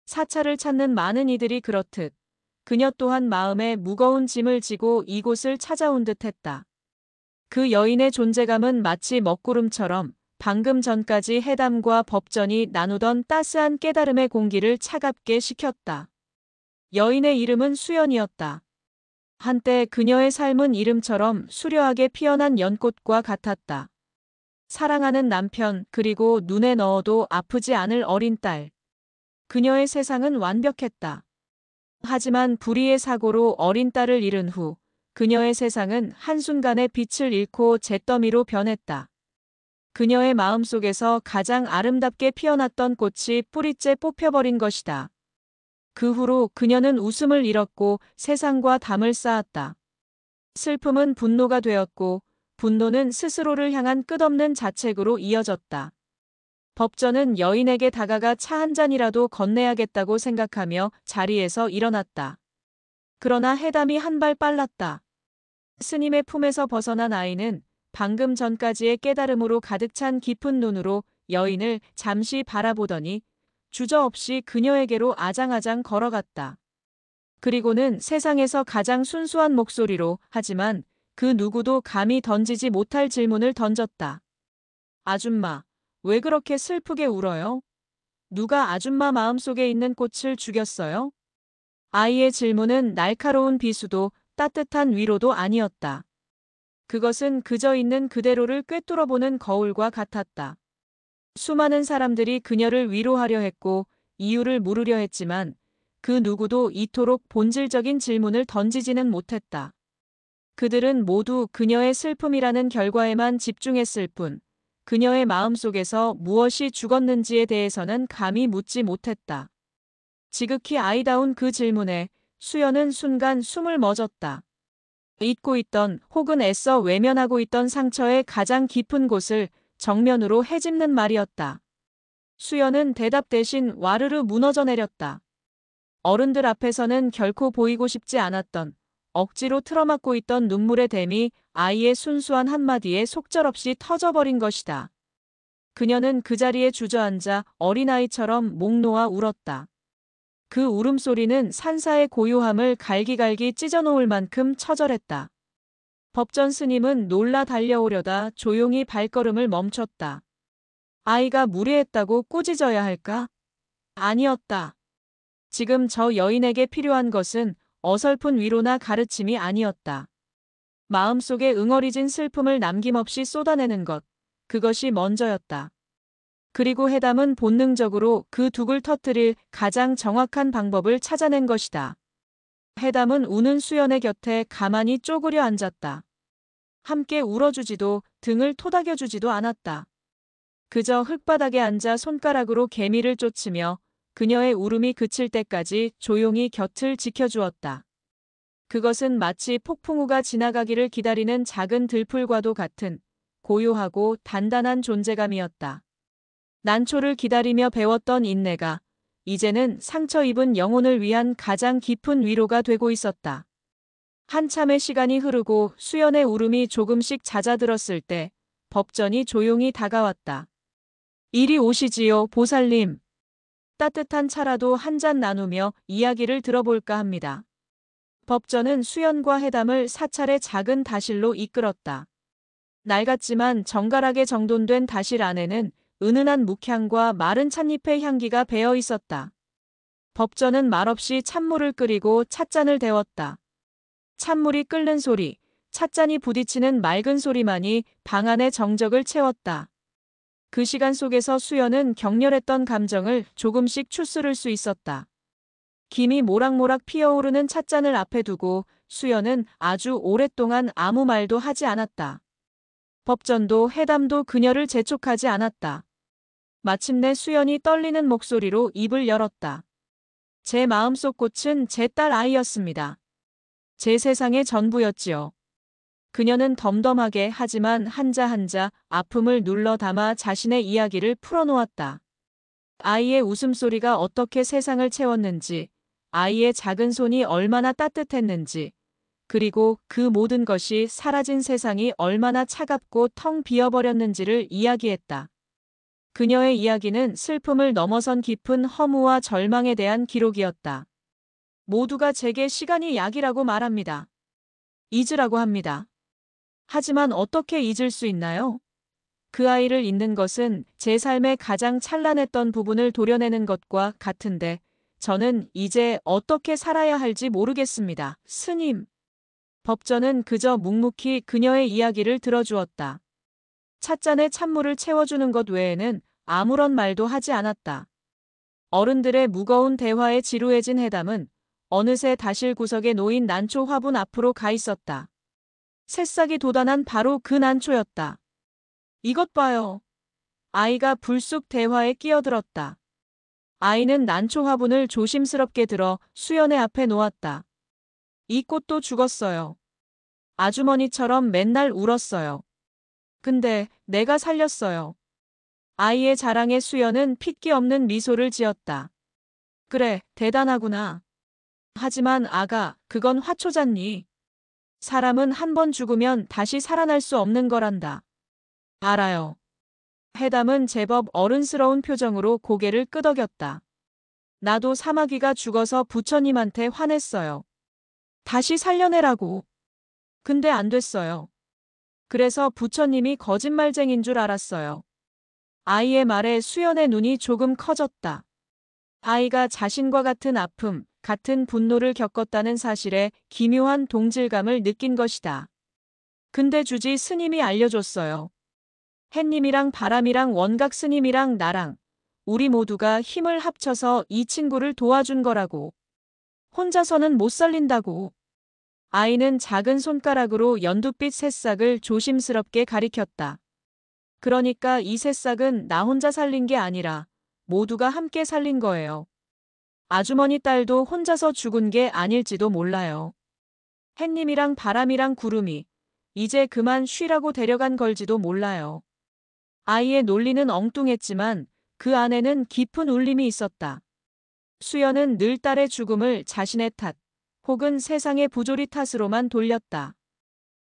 사찰을 찾는 많은 이들이 그렇듯 그녀 또한 마음에 무거운 짐을 지고 이곳을 찾아온 듯했다. 그 여인의 존재감은 마치 먹구름처럼 방금 전까지 해담과 법전이 나누던 따스한 깨달음의 공기를 차갑게 식혔다. 여인의 이름은 수연이었다. 한때 그녀의 삶은 이름처럼 수려하게 피어난 연꽃과 같았다. 사랑하는 남편, 그리고 눈에 넣어도 아프지 않을 어린 딸. 그녀의 세상은 완벽했다. 하지만 불의의 사고로 어린 딸을 잃은 후 그녀의 세상은 한순간에 빛을 잃고 잿더미로 변했다. 그녀의 마음속에서 가장 아름답게 피어났던 꽃이 뿌리째 뽑혀버린 것이다. 그 후로 그녀는 웃음을 잃었고 세상과 담을 쌓았다. 슬픔은 분노가 되었고 분노는 스스로를 향한 끝없는 자책으로 이어졌다. 법전은 여인에게 다가가 차 한 잔이라도 건네야겠다고 생각하며 자리에서 일어났다. 그러나 해담이 한 발 빨랐다. 스님의 품에서 벗어난 아이는 방금 전까지의 깨달음으로 가득 찬 깊은 눈으로 여인을 잠시 바라보더니 주저없이 그녀에게로 아장아장 걸어갔다. 그리고는 세상에서 가장 순수한 목소리로 하지만 그 누구도 감히 던지지 못할 질문을 던졌다. 아줌마, 왜 그렇게 슬프게 울어요? 누가 아줌마 마음속에 있는 꽃을 죽였어요? 아이의 질문은 날카로운 비수도 따뜻한 위로도 아니었다. 그것은 그저 있는 그대로를 꿰뚫어보는 거울과 같았다. 수많은 사람들이 그녀를 위로하려 했고 이유를 물으려 했지만 그 누구도 이토록 본질적인 질문을 던지지는 못했다. 그들은 모두 그녀의 슬픔이라는 결과에만 집중했을 뿐 그녀의 마음속에서 무엇이 죽었는지에 대해서는 감히 묻지 못했다. 지극히 아이다운 그 질문에 수연은 순간 숨을 멎었다. 잊고 있던 혹은 애써 외면하고 있던 상처의 가장 깊은 곳을 정면으로 헤집는 말이었다. 수연은 대답 대신 와르르 무너져 내렸다. 어른들 앞에서는 결코 보이고 싶지 않았던 억지로 틀어막고 있던 눈물의 댐이 아이의 순수한 한마디에 속절없이 터져버린 것이다. 그녀는 그 자리에 주저앉아 어린아이처럼 목 놓아 울었다. 그 울음소리는 산사의 고요함을 갈기갈기 찢어놓을 만큼 처절했다. 법전 스님은 놀라 달려오려다 조용히 발걸음을 멈췄다. 아이가 무례했다고 꾸짖어야 할까? 아니었다. 지금 저 여인에게 필요한 것은 어설픈 위로나 가르침이 아니었다. 마음속에 응어리진 슬픔을 남김없이 쏟아내는 것, 그것이 먼저였다. 그리고 해담은 본능적으로 그 둑을 터뜨릴 가장 정확한 방법을 찾아낸 것이다. 해담은 우는 수연의 곁에 가만히 쪼그려 앉았다. 함께 울어주지도 등을 토닥여주지도 않았다. 그저 흙바닥에 앉아 손가락으로 개미를 쫓으며 그녀의 울음이 그칠 때까지 조용히 곁을 지켜주었다. 그것은 마치 폭풍우가 지나가기를 기다리는 작은 들풀과도 같은 고요하고 단단한 존재감이었다. 난초를 기다리며 배웠던 인내가 이제는 상처 입은 영혼을 위한 가장 깊은 위로가 되고 있었다. 한참의 시간이 흐르고 수연의 울음이 조금씩 잦아들었을 때 법전이 조용히 다가왔다. 이리 오시지요, 보살님. 따뜻한 차라도 한 잔 나누며 이야기를 들어볼까 합니다. 법전은 수연과 해담을 사찰의 작은 다실로 이끌었다. 낡았지만 정갈하게 정돈된 다실 안에는 은은한 묵향과 마른 찻잎의 향기가 배어 있었다. 법전은 말없이 찬물을 끓이고 찻잔을 데웠다. 찬물이 끓는 소리, 찻잔이 부딪히는 맑은 소리만이 방 안의 정적을 채웠다. 그 시간 속에서 수연은 격렬했던 감정을 조금씩 추스를 수 있었다. 김이 모락모락 피어오르는 찻잔을 앞에 두고 수연은 아주 오랫동안 아무 말도 하지 않았다. 법전도 해담도 그녀를 재촉하지 않았다. 마침내 수연이 떨리는 목소리로 입을 열었다. 제 마음속 꽃은 제 딸 아이였습니다. 제 세상의 전부였지요. 그녀는 덤덤하게 하지만 한자 한자 아픔을 눌러 담아 자신의 이야기를 풀어놓았다. 아이의 웃음소리가 어떻게 세상을 채웠는지, 아이의 작은 손이 얼마나 따뜻했는지, 그리고 그 모든 것이 사라진 세상이 얼마나 차갑고 텅 비어버렸는지를 이야기했다. 그녀의 이야기는 슬픔을 넘어선 깊은 허무와 절망에 대한 기록이었다. 모두가 제게 시간이 약이라고 말합니다. 잊으라고 합니다. 하지만 어떻게 잊을 수 있나요? 그 아이를 잊는 것은 제 삶의 가장 찬란했던 부분을 도려내는 것과 같은데 저는 이제 어떻게 살아야 할지 모르겠습니다. 스님. 법전은 그저 묵묵히 그녀의 이야기를 들어주었다. 찻잔에 찬물을 채워주는 것 외에는 아무런 말도 하지 않았다. 어른들의 무거운 대화에 지루해진 해담은 어느새 다실 구석에 놓인 난초 화분 앞으로 가 있었다. 새싹이 돋아난 바로 그 난초였다. 이것 봐요. 아이가 불쑥 대화에 끼어들었다. 아이는 난초 화분을 조심스럽게 들어 수연의 앞에 놓았다. 이 꽃도 죽었어요. 아주머니처럼 맨날 울었어요. 근데 내가 살렸어요. 아이의 자랑에 수연은 핏기 없는 미소를 지었다. 그래, 대단하구나. 하지만 아가, 그건 화초잖니. 사람은 한 번 죽으면 다시 살아날 수 없는 거란다. 알아요. 해담은 제법 어른스러운 표정으로 고개를 끄덕였다. 나도 사마귀가 죽어서 부처님한테 화냈어요. 다시 살려내라고. 근데 안 됐어요. 그래서 부처님이 거짓말쟁인 줄 알았어요. 아이의 말에 수연의 눈이 조금 커졌다. 아이가 자신과 같은 아픔, 같은 분노를 겪었다는 사실에 기묘한 동질감을 느낀 것이다. 근데 주지 스님이 알려줬어요. 햇님이랑 바람이랑 원각 스님이랑 나랑 우리 모두가 힘을 합쳐서 이 친구를 도와준 거라고. 혼자서는 못 살린다고. 아이는 작은 손가락으로 연두빛 새싹을 조심스럽게 가리켰다. 그러니까 이 새싹은 나 혼자 살린 게 아니라 모두가 함께 살린 거예요. 아주머니 딸도 혼자서 죽은 게 아닐지도 몰라요. 햇님이랑 바람이랑 구름이 이제 그만 쉬라고 데려간 걸지도 몰라요. 아이의 논리는 엉뚱했지만 그 안에는 깊은 울림이 있었다. 수연은 늘 딸의 죽음을 자신의 탓, 혹은 세상의 부조리 탓으로만 돌렸다.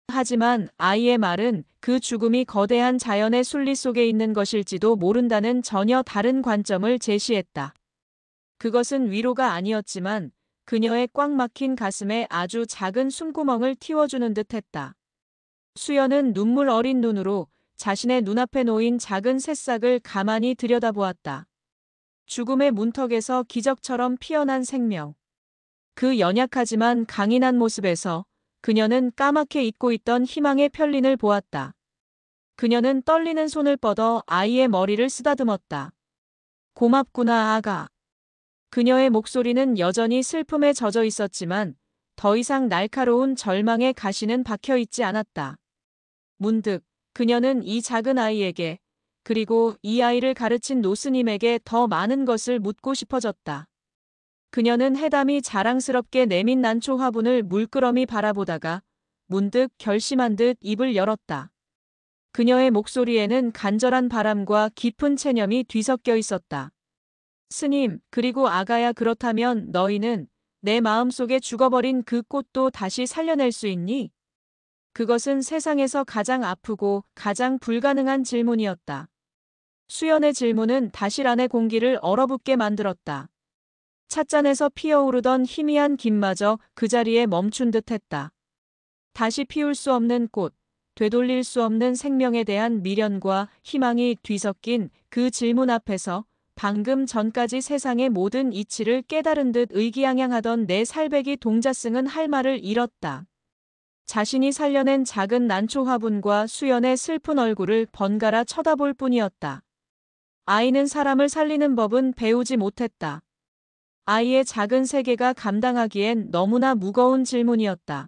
하지만 아이의 말은 그 죽음이 거대한 자연의 순리 속에 있는 것일지도 모른다는 전혀 다른 관점을 제시했다. 그것은 위로가 아니었지만 그녀의 꽉 막힌 가슴에 아주 작은 숨구멍을 틔워주는 듯했다. 수연은 눈물 어린 눈으로 자신의 눈앞에 놓인 작은 새싹을 가만히 들여다보았다. 죽음의 문턱에서 기적처럼 피어난 생명. 그 연약하지만 강인한 모습에서 그녀는 까맣게 잊고 있던 희망의 편린을 보았다. 그녀는 떨리는 손을 뻗어 아이의 머리를 쓰다듬었다. 고맙구나, 아가. 그녀의 목소리는 여전히 슬픔에 젖어 있었지만 더 이상 날카로운 절망의 가시는 박혀 있지 않았다. 문득 그녀는 이 작은 아이에게, 그리고 이 아이를 가르친 노스님에게 더 많은 것을 묻고 싶어졌다. 그녀는 해담이 자랑스럽게 내민 난초 화분을 물끄러미 바라보다가 문득 결심한 듯 입을 열었다. 그녀의 목소리에는 간절한 바람과 깊은 체념이 뒤섞여 있었다. 스님, 그리고 아가야, 그렇다면 너희는 내 마음속에 죽어버린 그 꽃도 다시 살려낼 수 있니? 그것은 세상에서 가장 아프고 가장 불가능한 질문이었다. 수연의 질문은 다실 안의 공기를 얼어붙게 만들었다. 찻잔에서 피어오르던 희미한 김마저 그 자리에 멈춘 듯했다. 다시 피울 수 없는 꽃, 되돌릴 수 없는 생명에 대한 미련과 희망이 뒤섞인 그 질문 앞에서 방금 전까지 세상의 모든 이치를 깨달은 듯 의기양양하던 내 살배기 동자승은 할 말을 잃었다. 자신이 살려낸 작은 난초 화분과 수연의 슬픈 얼굴을 번갈아 쳐다볼 뿐이었다. 아이는 사람을 살리는 법은 배우지 못했다. 아이의 작은 세계가 감당하기엔 너무나 무거운 질문이었다.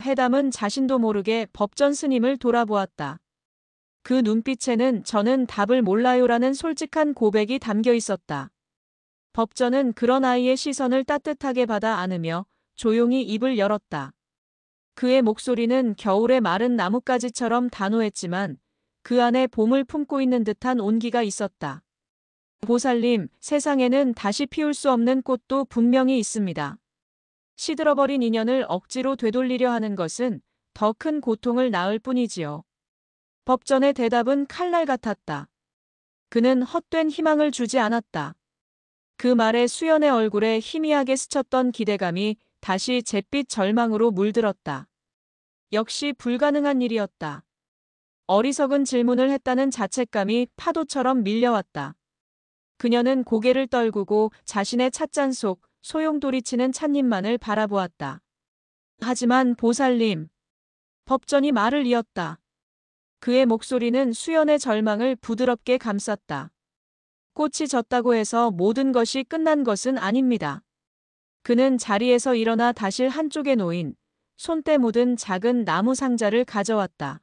해담은 자신도 모르게 법전 스님을 돌아보았다. 그 눈빛에는 저는 답을 몰라요라는 솔직한 고백이 담겨 있었다. 법전은 그런 아이의 시선을 따뜻하게 받아 안으며 조용히 입을 열었다. 그의 목소리는 겨울의 마른 나뭇가지처럼 단호했지만 그 안에 봄을 품고 있는 듯한 온기가 있었다. 보살님, 세상에는 다시 피울 수 없는 꽃도 분명히 있습니다. 시들어버린 인연을 억지로 되돌리려 하는 것은 더 큰 고통을 낳을 뿐이지요. 법전의 대답은 칼날 같았다. 그는 헛된 희망을 주지 않았다. 그 말에 수연의 얼굴에 희미하게 스쳤던 기대감이 다시 잿빛 절망으로 물들었다. 역시 불가능한 일이었다. 어리석은 질문을 했다는 자책감이 파도처럼 밀려왔다. 그녀는 고개를 떨구고 자신의 찻잔 속 소용돌이치는 찻잎만을 바라보았다. 하지만 보살님, 법전이 말을 이었다. 그의 목소리는 수연의 절망을 부드럽게 감쌌다. 꽃이 졌다고 해서 모든 것이 끝난 것은 아닙니다. 그는 자리에서 일어나 다실 한쪽에 놓인 손때 묻은 작은 나무 상자를 가져왔다.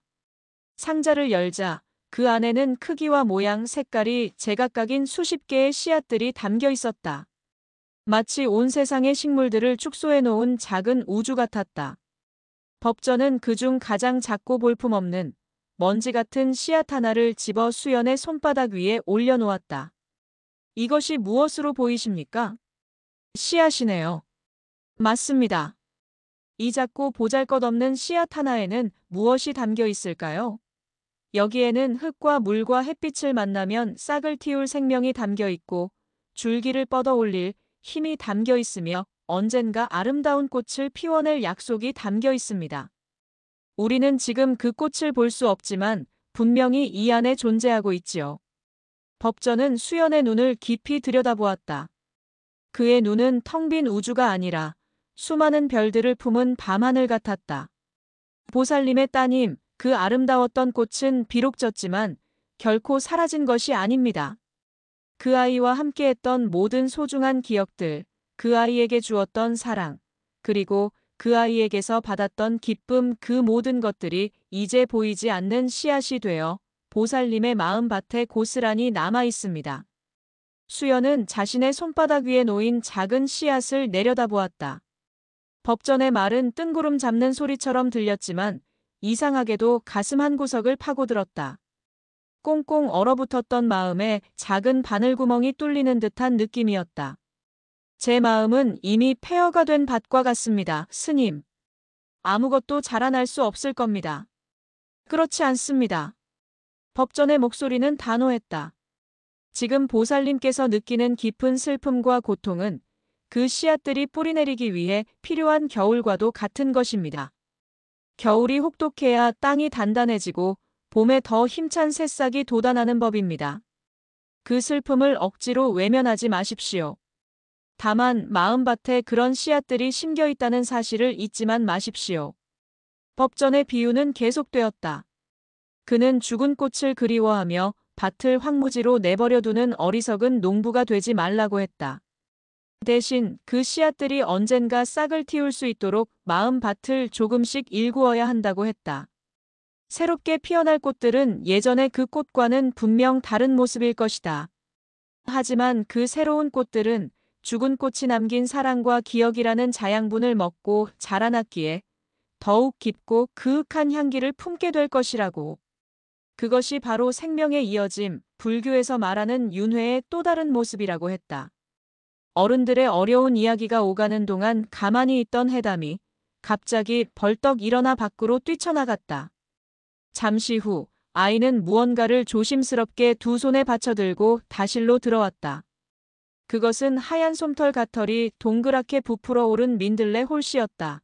상자를 열자 그 안에는 크기와 모양, 색깔이 제각각인 수십 개의 씨앗들이 담겨 있었다. 마치 온 세상의 식물들을 축소해 놓은 작은 우주 같았다. 법전은 그중 가장 작고 볼품없는 먼지 같은 씨앗 하나를 집어 수연의 손바닥 위에 올려놓았다. 이것이 무엇으로 보이십니까? 씨앗이네요. 맞습니다. 이 작고 보잘것없는 씨앗 하나에는 무엇이 담겨 있을까요? 여기에는 흙과 물과 햇빛을 만나면 싹을 틔울 생명이 담겨 있고 줄기를 뻗어 올릴 힘이 담겨 있으며 언젠가 아름다운 꽃을 피워낼 약속이 담겨 있습니다. 우리는 지금 그 꽃을 볼 수 없지만 분명히 이 안에 존재하고 있지요. 법전은 수연의 눈을 깊이 들여다보았다. 그의 눈은 텅 빈 우주가 아니라 수많은 별들을 품은 밤하늘 같았다. 보살님의 따님, 그 아름다웠던 꽃은 비록 졌지만 결코 사라진 것이 아닙니다. 그 아이와 함께했던 모든 소중한 기억들, 그 아이에게 주었던 사랑, 그리고 그 아이에게서 받았던 기쁨, 그 모든 것들이 이제 보이지 않는 씨앗이 되어 보살님의 마음밭에 고스란히 남아 있습니다. 수연은 자신의 손바닥 위에 놓인 작은 씨앗을 내려다보았다. 법전의 말은 뜬구름 잡는 소리처럼 들렸지만 이상하게도 가슴 한구석을 파고들었다. 꽁꽁 얼어붙었던 마음에 작은 바늘구멍이 뚫리는 듯한 느낌이었다. 제 마음은 이미 폐허가 된 밭과 같습니다, 스님. 아무것도 자라날 수 없을 겁니다. 그렇지 않습니다. 법전의 목소리는 단호했다. 지금 보살님께서 느끼는 깊은 슬픔과 고통은 그 씨앗들이 뿌리내리기 위해 필요한 겨울과도 같은 것입니다. 겨울이 혹독해야 땅이 단단해지고 봄에 더 힘찬 새싹이 돋아나는 법입니다. 그 슬픔을 억지로 외면하지 마십시오. 다만 마음밭에 그런 씨앗들이 심겨 있다는 사실을 잊지만 마십시오. 법전의 비유는 계속되었다. 그는 죽은 꽃을 그리워하며 밭을 황무지로 내버려두는 어리석은 농부가 되지 말라고 했다. 대신 그 씨앗들이 언젠가 싹을 틔울 수 있도록 마음밭을 조금씩 일구어야 한다고 했다. 새롭게 피어날 꽃들은 예전의 그 꽃과는 분명 다른 모습일 것이다. 하지만 그 새로운 꽃들은 죽은 꽃이 남긴 사랑과 기억이라는 자양분을 먹고 자라났기에 더욱 깊고 그윽한 향기를 품게 될 것이라고. 그것이 바로 생명의 이어짐, 불교에서 말하는 윤회의 또 다른 모습이라고 했다. 어른들의 어려운 이야기가 오가는 동안 가만히 있던 해담이 갑자기 벌떡 일어나 밖으로 뛰쳐나갔다. 잠시 후 아이는 무언가를 조심스럽게 두 손에 받쳐들고 다실로 들어왔다. 그것은 하얀 솜털 가털이 동그랗게 부풀어 오른 민들레 홀씨였다.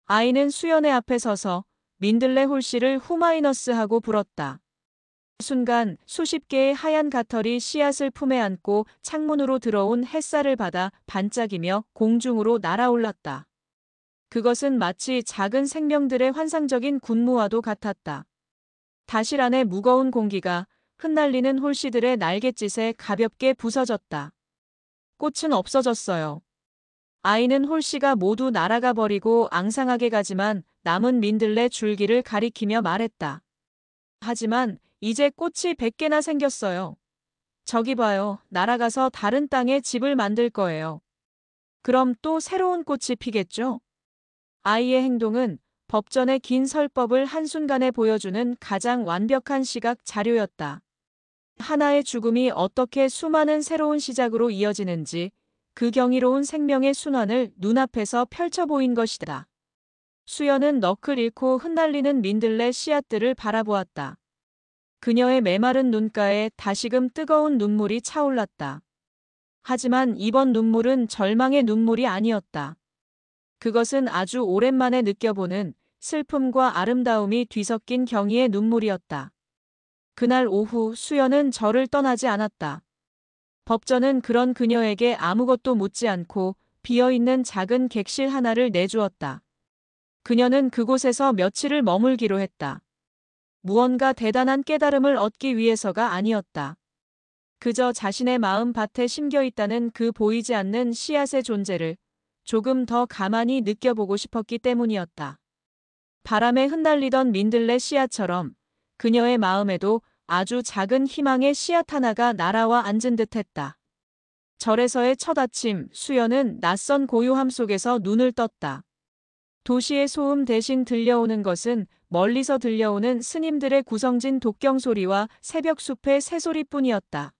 아이는 수연의 앞에 서서 민들레 홀씨를 후마이너스하고 불었다. 순간 수십 개의 하얀 가털이 씨앗을 품에 안고 창문으로 들어온 햇살을 받아 반짝이며 공중으로 날아올랐다. 그것은 마치 작은 생명들의 환상적인 군무와도 같았다. 다실 안에 무거운 공기가 흩날리는 홀씨들의 날갯짓에 가볍게 부서졌다. 꽃은 없어졌어요. 아이는 홀씨가 모두 날아가 버리고 앙상하게 가지만 남은 민들레 줄기를 가리키며 말했다. 하지만 이제 꽃이 100개나 생겼어요. 저기 봐요. 날아가서 다른 땅에 집을 만들 거예요. 그럼 또 새로운 꽃이 피겠죠? 아이의 행동은 법전의 긴 설법을 한순간에 보여주는 가장 완벽한 시각 자료였다. 하나의 죽음이 어떻게 수많은 새로운 시작으로 이어지는지 그 경이로운 생명의 순환을 눈앞에서 펼쳐 보인 것이다. 수연은 넋을 잃고 흩날리는 민들레 씨앗들을 바라보았다. 그녀의 메마른 눈가에 다시금 뜨거운 눈물이 차올랐다. 하지만 이번 눈물은 절망의 눈물이 아니었다. 그것은 아주 오랜만에 느껴보는 슬픔과 아름다움이 뒤섞인 경의의 눈물이었다. 그날 오후 수연은 절을 떠나지 않았다. 법전은 그런 그녀에게 아무것도 묻지 않고 비어있는 작은 객실 하나를 내주었다. 그녀는 그곳에서 며칠을 머물기로 했다. 무언가 대단한 깨달음을 얻기 위해서가 아니었다. 그저 자신의 마음 밭에 심겨 있다는 그 보이지 않는 씨앗의 존재를 조금 더 가만히 느껴보고 싶었기 때문이었다. 바람에 흩날리던 민들레 씨앗처럼 그녀의 마음에도 아주 작은 희망의 씨앗 하나가 날아와 앉은 듯했다. 절에서의 첫 아침, 수연은 낯선 고요함 속에서 눈을 떴다. 도시의 소음 대신 들려오는 것은 멀리서 들려오는 스님들의 구성진 독경 소리와 새벽 숲의 새소리뿐이었다.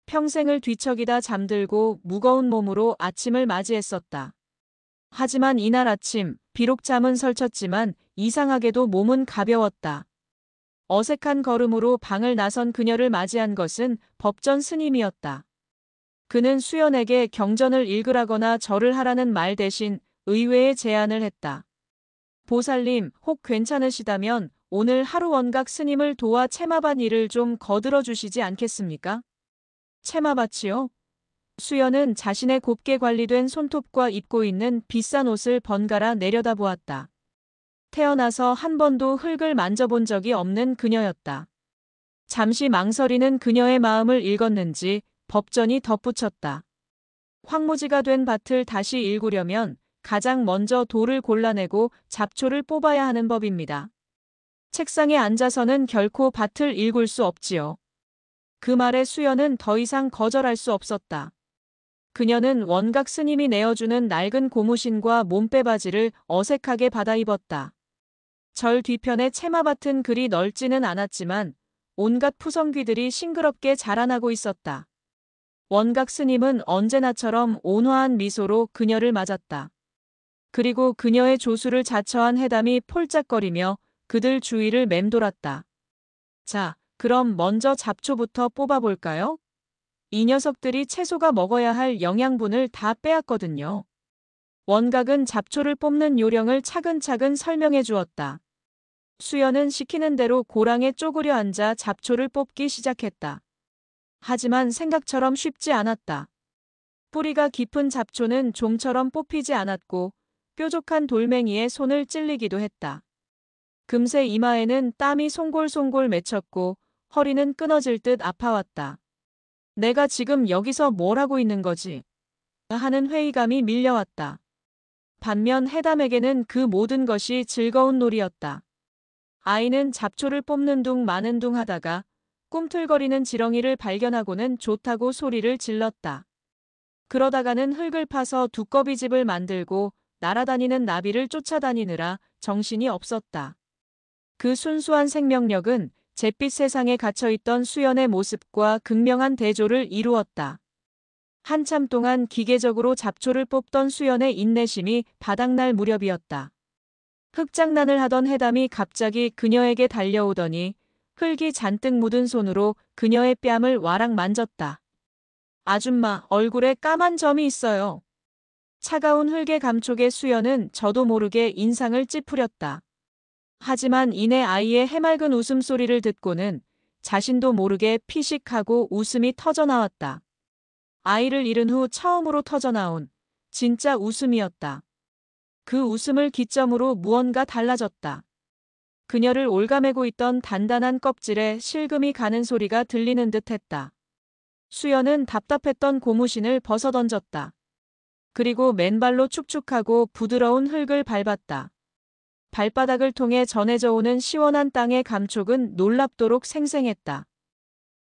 평생을 뒤척이다 잠들고 무거운 몸으로 아침을 맞이했었다. 하지만 이날 아침, 비록 잠은 설쳤지만 이상하게도 몸은 가벼웠다. 어색한 걸음으로 방을 나선 그녀를 맞이한 것은 법전 스님이었다. 그는 수연에게 경전을 읽으라거나 절을 하라는 말 대신 의외의 제안을 했다. 보살님, 혹 괜찮으시다면 오늘 하루 원각 스님을 도와 채마밭 일을 좀 거들어 주시지 않겠습니까? 채마밭이요? 수연은 자신의 곱게 관리된 손톱과 입고 있는 비싼 옷을 번갈아 내려다보았다. 태어나서 한 번도 흙을 만져본 적이 없는 그녀였다. 잠시 망설이는 그녀의 마음을 읽었는지 법전이 덧붙였다. 황무지가 된 밭을 다시 일구려면 가장 먼저 돌을 골라내고 잡초를 뽑아야 하는 법입니다. 책상에 앉아서는 결코 밭을 일굴 수 없지요. 그 말에 수연은 더 이상 거절할 수 없었다. 그녀는 원각 스님이 내어주는 낡은 고무신과 몸빼바지를 어색하게 받아 입었다. 절 뒤편에 채마밭은 그리 넓지는 않았지만 온갖 푸성귀들이 싱그럽게 자라나고 있었다. 원각 스님은 언제나처럼 온화한 미소로 그녀를 맞았다. 그리고 그녀의 조수를 자처한 해담이 폴짝거리며 그들 주위를 맴돌았다. 자, 그럼 먼저 잡초부터 뽑아볼까요? 이 녀석들이 채소가 먹어야 할 영양분을 다 빼앗거든요. 원각은 잡초를 뽑는 요령을 차근차근 설명해 주었다. 수연은 시키는 대로 고랑에 쪼그려 앉아 잡초를 뽑기 시작했다. 하지만 생각처럼 쉽지 않았다. 뿌리가 깊은 잡초는 좀처럼 뽑히지 않았고 뾰족한 돌멩이에 손을 찔리기도 했다. 금세 이마에는 땀이 송골송골 맺혔고 허리는 끊어질 듯 아파왔다. 내가 지금 여기서 뭘 하고 있는 거지? 하는 회의감이 밀려왔다. 반면 해담에게는 그 모든 것이 즐거운 놀이였다. 아이는 잡초를 뽑는 둥 마는 둥 하다가 꿈틀거리는 지렁이를 발견하고는 좋다고 소리를 질렀다. 그러다가는 흙을 파서 두꺼비집을 만들고 날아다니는 나비를 쫓아다니느라 정신이 없었다. 그 순수한 생명력은 잿빛 세상에 갇혀있던 수연의 모습과 극명한 대조를 이루었다. 한참 동안 기계적으로 잡초를 뽑던 수연의 인내심이 바닥날 무렵이었다. 흙장난을 하던 해담이 갑자기 그녀에게 달려오더니 흙이 잔뜩 묻은 손으로 그녀의 뺨을 와락 만졌다. 아줌마, 얼굴에 까만 점이 있어요. 차가운 흙의 감촉에 수연은 저도 모르게 인상을 찌푸렸다. 하지만 이내 아이의 해맑은 웃음소리를 듣고는 자신도 모르게 피식하고 웃음이 터져나왔다. 아이를 잃은 후 처음으로 터져나온 진짜 웃음이었다. 그 웃음을 기점으로 무언가 달라졌다. 그녀를 올가매고 있던 단단한 껍질에 실금이 가는 소리가 들리는 듯했다. 수연은 답답했던 고무신을 벗어던졌다. 그리고 맨발로 축축하고 부드러운 흙을 밟았다. 발바닥을 통해 전해져 오는 시원한 땅의 감촉은 놀랍도록 생생했다.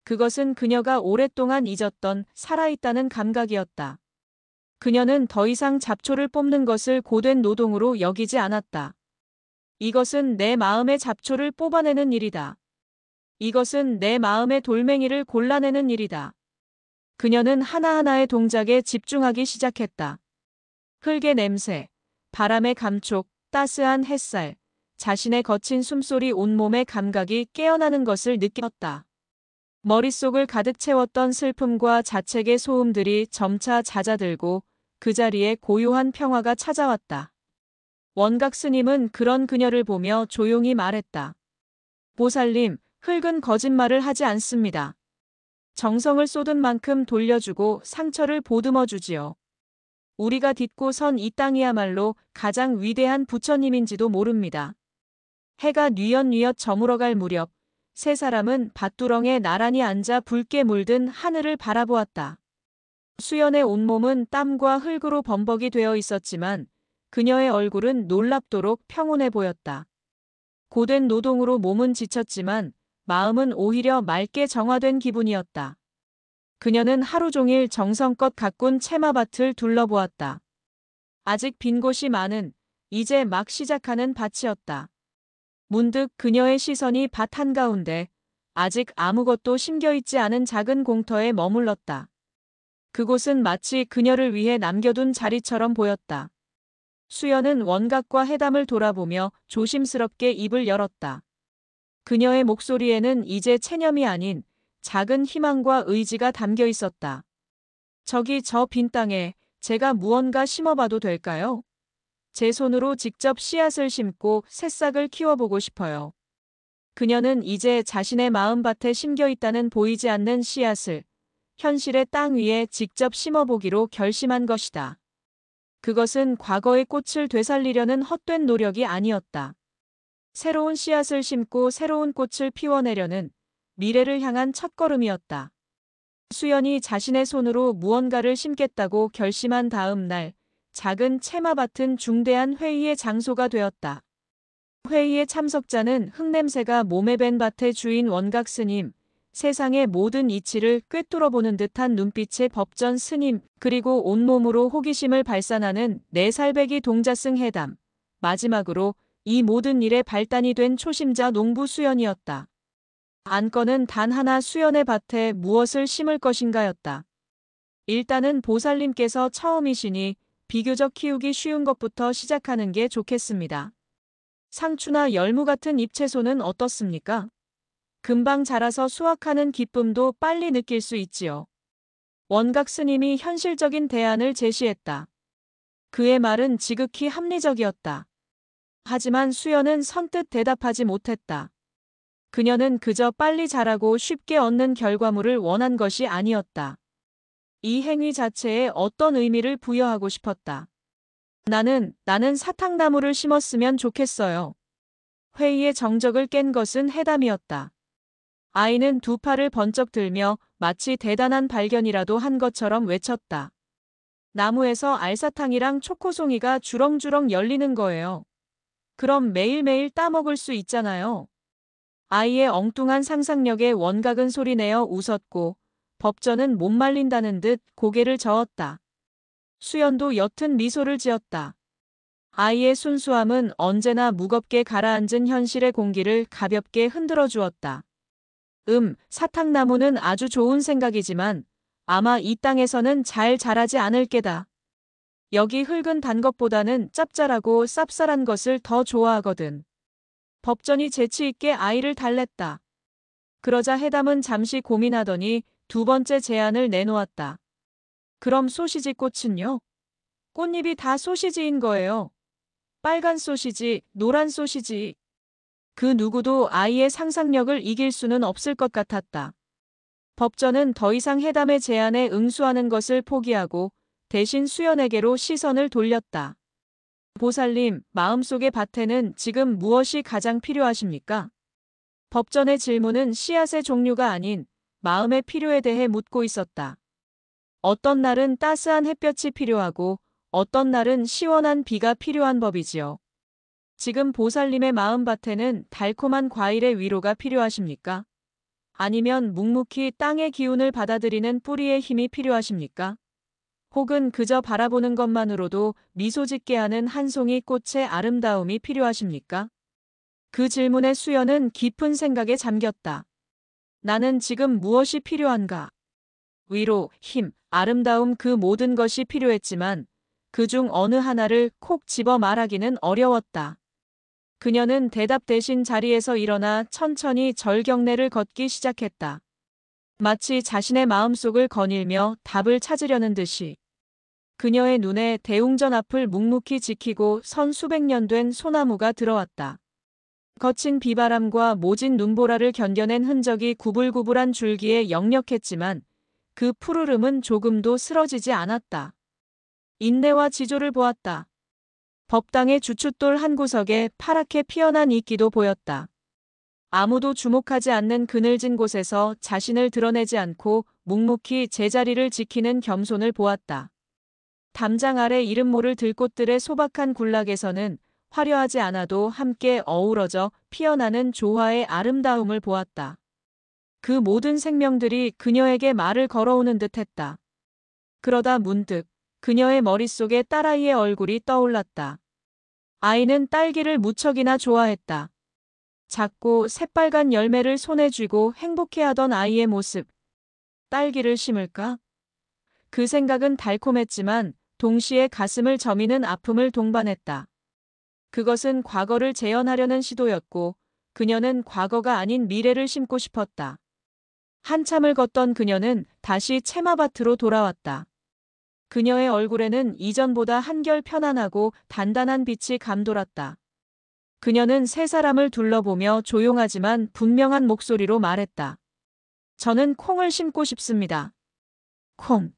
그것은 그녀가 오랫동안 잊었던 살아있다는 감각이었다. 그녀는 더 이상 잡초를 뽑는 것을 고된 노동으로 여기지 않았다. 이것은 내 마음의 잡초를 뽑아내는 일이다. 이것은 내 마음의 돌멩이를 골라내는 일이다. 그녀는 하나하나의 동작에 집중하기 시작했다. 흙의 냄새, 바람의 감촉, 따스한 햇살, 자신의 거친 숨소리 온몸의 감각이 깨어나는 것을 느꼈다. 머릿속을 가득 채웠던 슬픔과 자책의 소음들이 점차 잦아들고 그 자리에 고요한 평화가 찾아왔다. 원각 스님은 그런 그녀를 보며 조용히 말했다. 보살님, 흙은 거짓말을 하지 않습니다. 정성을 쏟은 만큼 돌려주고 상처를 보듬어 주지요. 우리가 딛고 선 이 땅이야말로 가장 위대한 부처님인지도 모릅니다. 해가 뉘엿뉘엿 저물어갈 무렵 세 사람은 밭두렁에 나란히 앉아 붉게 물든 하늘을 바라보았다. 수연의 온몸은 땀과 흙으로 범벅이 되어 있었지만 그녀의 얼굴은 놀랍도록 평온해 보였다. 고된 노동으로 몸은 지쳤지만 마음은 오히려 맑게 정화된 기분이었다. 그녀는 하루 종일 정성껏 가꾼 채마밭을 둘러보았다. 아직 빈 곳이 많은, 이제 막 시작하는 밭이었다. 문득 그녀의 시선이 밭 한가운데 아직 아무것도 심겨있지 않은 작은 공터에 머물렀다. 그곳은 마치 그녀를 위해 남겨둔 자리처럼 보였다. 수연은 원각과 해담을 돌아보며 조심스럽게 입을 열었다. 그녀의 목소리에는 이제 체념이 아닌 작은 희망과 의지가 담겨 있었다. 저기 저 빈 땅에 제가 무언가 심어봐도 될까요? 제 손으로 직접 씨앗을 심고 새싹을 키워보고 싶어요. 그녀는 이제 자신의 마음밭에 심겨 있다는 보이지 않는 씨앗을 현실의 땅 위에 직접 심어보기로 결심한 것이다. 그것은 과거의 꽃을 되살리려는 헛된 노력이 아니었다. 새로운 씨앗을 심고 새로운 꽃을 피워내려는 미래를 향한 첫걸음이었다. 수연이 자신의 손으로 무언가를 심겠다고 결심한 다음 날, 작은 채마밭은 중대한 회의의 장소가 되었다. 회의의 참석자는 흙냄새가 몸에 밴 밭의 주인 원각 스님, 세상의 모든 이치를 꿰뚫어보는 듯한 눈빛의 법전 스님, 그리고 온몸으로 호기심을 발산하는 4살배기 동자승 해담, 마지막으로 이 모든 일의 발단이 된 초심자 농부 수연이었다. 안건은 단 하나 수연의 밭에 무엇을 심을 것인가였다. 일단은 보살님께서 처음이시니 비교적 키우기 쉬운 것부터 시작하는 게 좋겠습니다. 상추나 열무 같은 잎채소는 어떻습니까? 금방 자라서 수확하는 기쁨도 빨리 느낄 수 있지요. 원각 스님이 현실적인 대안을 제시했다. 그의 말은 지극히 합리적이었다. 하지만 수연은 선뜻 대답하지 못했다. 그녀는 그저 빨리 자라고 쉽게 얻는 결과물을 원한 것이 아니었다. 이 행위 자체에 어떤 의미를 부여하고 싶었다. 나는 사탕나무를 심었으면 좋겠어요. 회의의 정적을 깬 것은 해담이었다. 아이는 두 팔을 번쩍 들며 마치 대단한 발견이라도 한 것처럼 외쳤다. 나무에서 알사탕이랑 초코송이가 주렁주렁 열리는 거예요. 그럼 매일매일 따먹을 수 있잖아요. 아이의 엉뚱한 상상력에 원각은 소리내어 웃었고 법전은 못 말린다는 듯 고개를 저었다. 수연도 옅은 미소를 지었다. 아이의 순수함은 언제나 무겁게 가라앉은 현실의 공기를 가볍게 흔들어 주었다. 사탕나무는 아주 좋은 생각이지만 아마 이 땅에서는 잘 자라지 않을 게다. 여기 흙은 단 것보다는 짭짤하고 쌉쌀한 것을 더 좋아하거든. 법전이 재치 있게 아이를 달랬다. 그러자 해담은 잠시 고민하더니 두 번째 제안을 내놓았다. 그럼 소시지 꽃은요? 꽃잎이 다 소시지인 거예요. 빨간 소시지, 노란 소시지. 그 누구도 아이의 상상력을 이길 수는 없을 것 같았다. 법전은 더 이상 해담의 제안에 응수하는 것을 포기하고 대신 수연에게로 시선을 돌렸다. 보살님, 마음속의 밭에는 지금 무엇이 가장 필요하십니까? 법전의 질문은 씨앗의 종류가 아닌 마음의 필요에 대해 묻고 있었다. 어떤 날은 따스한 햇볕이 필요하고 어떤 날은 시원한 비가 필요한 법이지요. 지금 보살님의 마음밭에는 달콤한 과일의 위로가 필요하십니까? 아니면 묵묵히 땅의 기운을 받아들이는 뿌리의 힘이 필요하십니까? 혹은 그저 바라보는 것만으로도 미소 짓게 하는 한 송이 꽃의 아름다움이 필요하십니까? 그 질문에 수연은 깊은 생각에 잠겼다. 나는 지금 무엇이 필요한가? 위로, 힘, 아름다움 그 모든 것이 필요했지만 그중 어느 하나를 콕 집어 말하기는 어려웠다. 그녀는 대답 대신 자리에서 일어나 천천히 절경내를 걷기 시작했다. 마치 자신의 마음속을 거닐며 답을 찾으려는 듯이. 그녀의 눈에 대웅전 앞을 묵묵히 지키고 선 수백 년 된 소나무가 들어왔다. 거친 비바람과 모진 눈보라를 견뎌낸 흔적이 구불구불한 줄기에 역력했지만 그 푸르름은 조금도 쓰러지지 않았다. 인내와 지조를 보았다. 법당의 주춧돌 한 구석에 파랗게 피어난 이끼도 보였다. 아무도 주목하지 않는 그늘진 곳에서 자신을 드러내지 않고 묵묵히 제자리를 지키는 겸손을 보았다. 담장 아래 이름 모를 들꽃들의 소박한 군락에서는 화려하지 않아도 함께 어우러져 피어나는 조화의 아름다움을 보았다. 그 모든 생명들이 그녀에게 말을 걸어오는 듯했다. 그러다 문득 그녀의 머릿속에 딸아이의 얼굴이 떠올랐다. 아이는 딸기를 무척이나 좋아했다. 작고 새빨간 열매를 손에 쥐고 행복해하던 아이의 모습. 딸기를 심을까? 그 생각은 달콤했지만 동시에 가슴을 저미는 아픔을 동반했다. 그것은 과거를 재현하려는 시도였고 그녀는 과거가 아닌 미래를 심고 싶었다. 한참을 걷던 그녀는 다시 채마밭으로 돌아왔다. 그녀의 얼굴에는 이전보다 한결 편안하고 단단한 빛이 감돌았다. 그녀는 세 사람을 둘러보며 조용하지만 분명한 목소리로 말했다. 저는 콩을 심고 싶습니다. 콩.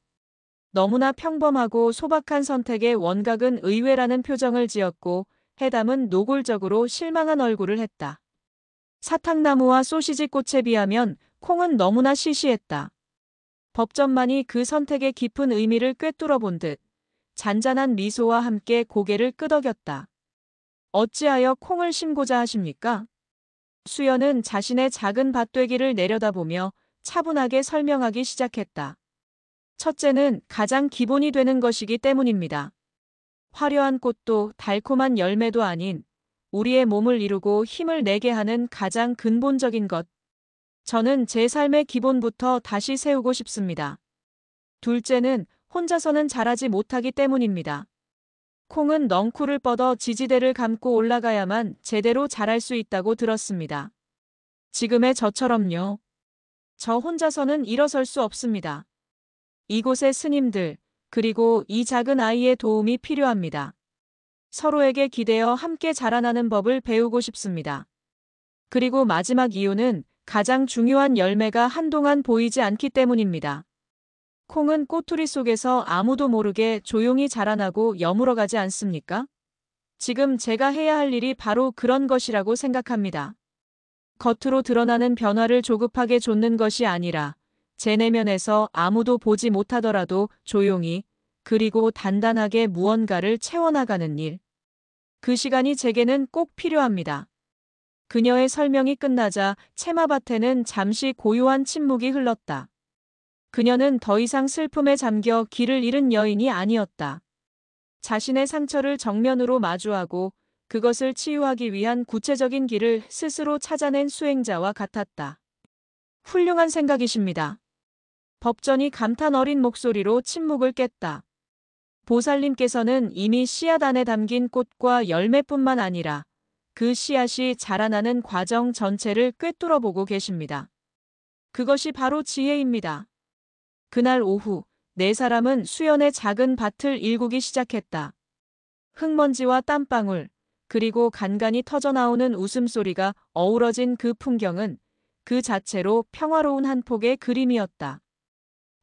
너무나 평범하고 소박한 선택에 원각은 의외라는 표정을 지었고 해담은 노골적으로 실망한 얼굴을 했다. 사탕나무와 소시지 꽃에 비하면 콩은 너무나 시시했다. 법전만이 그 선택의 깊은 의미를 꿰뚫어 본 듯 잔잔한 미소와 함께 고개를 끄덕였다. 어찌하여 콩을 심고자 하십니까? 수연은 자신의 작은 밭되기를 내려다보며 차분하게 설명하기 시작했다. 첫째는 가장 기본이 되는 것이기 때문입니다. 화려한 꽃도 달콤한 열매도 아닌 우리의 몸을 이루고 힘을 내게 하는 가장 근본적인 것. 저는 제 삶의 기본부터 다시 세우고 싶습니다. 둘째는 혼자서는 자라지 못하기 때문입니다. 콩은 넝쿨을 뻗어 지지대를 감고 올라가야만 제대로 자랄 수 있다고 들었습니다. 지금의 저처럼요. 저 혼자서는 일어설 수 없습니다. 이곳의 스님들, 그리고 이 작은 아이의 도움이 필요합니다. 서로에게 기대어 함께 자라나는 법을 배우고 싶습니다. 그리고 마지막 이유는 가장 중요한 열매가 한동안 보이지 않기 때문입니다. 콩은 꼬투리 속에서 아무도 모르게 조용히 자라나고 여물어가지 않습니까? 지금 제가 해야 할 일이 바로 그런 것이라고 생각합니다. 겉으로 드러나는 변화를 조급하게 좇는 것이 아니라 제 내면에서 아무도 보지 못하더라도 조용히 그리고 단단하게 무언가를 채워나가는 일. 그 시간이 제게는 꼭 필요합니다. 그녀의 설명이 끝나자 채마밭에는 잠시 고요한 침묵이 흘렀다. 그녀는 더 이상 슬픔에 잠겨 길을 잃은 여인이 아니었다. 자신의 상처를 정면으로 마주하고 그것을 치유하기 위한 구체적인 길을 스스로 찾아낸 수행자와 같았다. 훌륭한 생각이십니다. 법전이 감탄 어린 목소리로 침묵을 깼다. 보살님께서는 이미 씨앗 안에 담긴 꽃과 열매뿐만 아니라 그 씨앗이 자라나는 과정 전체를 꿰뚫어보고 계십니다. 그것이 바로 지혜입니다. 그날 오후, 네 사람은 수연의 작은 밭을 일구기 시작했다. 흙먼지와 땀방울, 그리고 간간히 터져나오는 웃음소리가 어우러진 그 풍경은 그 자체로 평화로운 한 폭의 그림이었다.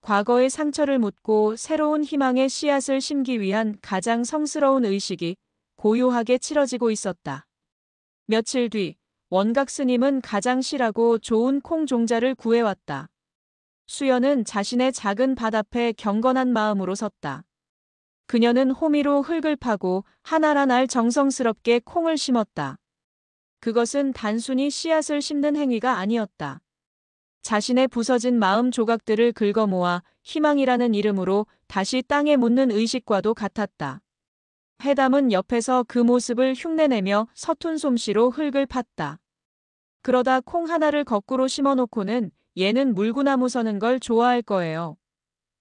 과거의 상처를 묻고 새로운 희망의 씨앗을 심기 위한 가장 성스러운 의식이 고요하게 치러지고 있었다. 며칠 뒤, 원각 스님은 가장 실하고 좋은 콩 종자를 구해왔다. 수연은 자신의 작은 밭 앞에 경건한 마음으로 섰다. 그녀는 호미로 흙을 파고 하나한 알 정성스럽게 콩을 심었다. 그것은 단순히 씨앗을 심는 행위가 아니었다. 자신의 부서진 마음 조각들을 긁어 모아 희망이라는 이름으로 다시 땅에 묻는 의식과도 같았다. 해담은 옆에서 그 모습을 흉내내며 서툰 솜씨로 흙을 팠다. 그러다 콩 하나를 거꾸로 심어놓고는 얘는 물구나무 서는 걸 좋아할 거예요.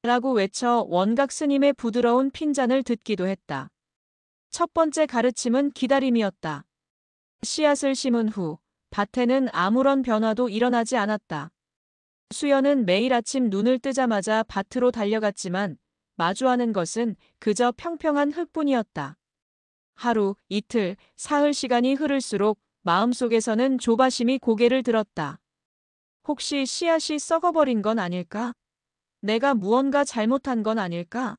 라고 외쳐 원각 스님의 부드러운 핀잔을 듣기도 했다. 첫 번째 가르침은 기다림이었다. 씨앗을 심은 후 밭에는 아무런 변화도 일어나지 않았다. 수연은 매일 아침 눈을 뜨자마자 밭으로 달려갔지만 마주하는 것은 그저 평평한 흙뿐이었다. 하루, 이틀, 사흘 시간이 흐를수록 마음속에서는 조바심이 고개를 들었다. 혹시 씨앗이 썩어버린 건 아닐까? 내가 무언가 잘못한 건 아닐까?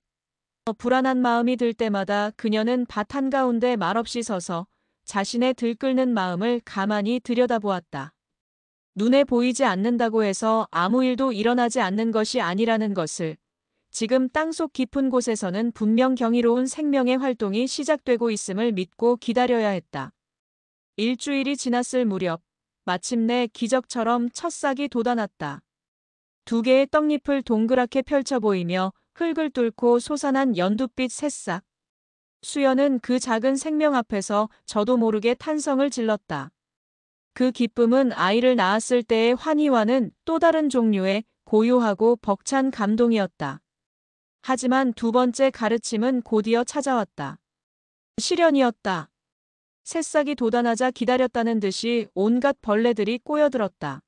불안한 마음이 들 때마다 그녀는 밭 한가운데 말없이 서서 자신의 들끓는 마음을 가만히 들여다보았다. 눈에 보이지 않는다고 해서 아무 일도 일어나지 않는 것이 아니라는 것을, 지금 땅속 깊은 곳에서는 분명 경이로운 생명의 활동이 시작되고 있음을 믿고 기다려야 했다. 일주일이 지났을 무렵 마침내 기적처럼 첫 싹이 돋아났다. 2개의 떡잎을 동그랗게 펼쳐 보이며 흙을 뚫고 솟아난 연두빛 새싹. 수연은 그 작은 생명 앞에서 저도 모르게 탄성을 질렀다. 그 기쁨은 아이를 낳았을 때의 환희와는 또 다른 종류의 고요하고 벅찬 감동이었다. 하지만 두 번째 가르침은 곧이어 찾아왔다. 시련이었다. 새싹이 돋아나자 기다렸다는 듯이 온갖 벌레들이 꼬여들었다.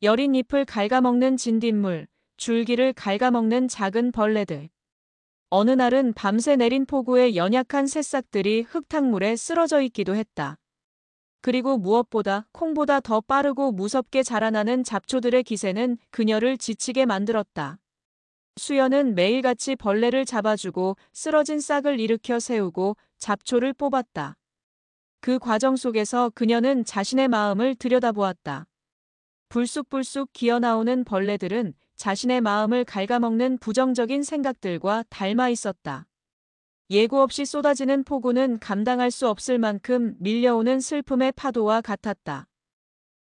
여린 잎을 갉아먹는 진딧물, 줄기를 갉아먹는 작은 벌레들. 어느 날은 밤새 내린 폭우에 연약한 새싹들이 흙탕물에 쓰러져 있기도 했다. 그리고 무엇보다 콩보다 더 빠르고 무섭게 자라나는 잡초들의 기세는 그녀를 지치게 만들었다. 수연은 매일같이 벌레를 잡아주고 쓰러진 싹을 일으켜 세우고 잡초를 뽑았다. 그 과정 속에서 그녀는 자신의 마음을 들여다보았다. 불쑥불쑥 기어나오는 벌레들은 자신의 마음을 갉아먹는 부정적인 생각들과 닮아 있었다. 예고 없이 쏟아지는 폭우는 감당할 수 없을 만큼 밀려오는 슬픔의 파도와 같았다.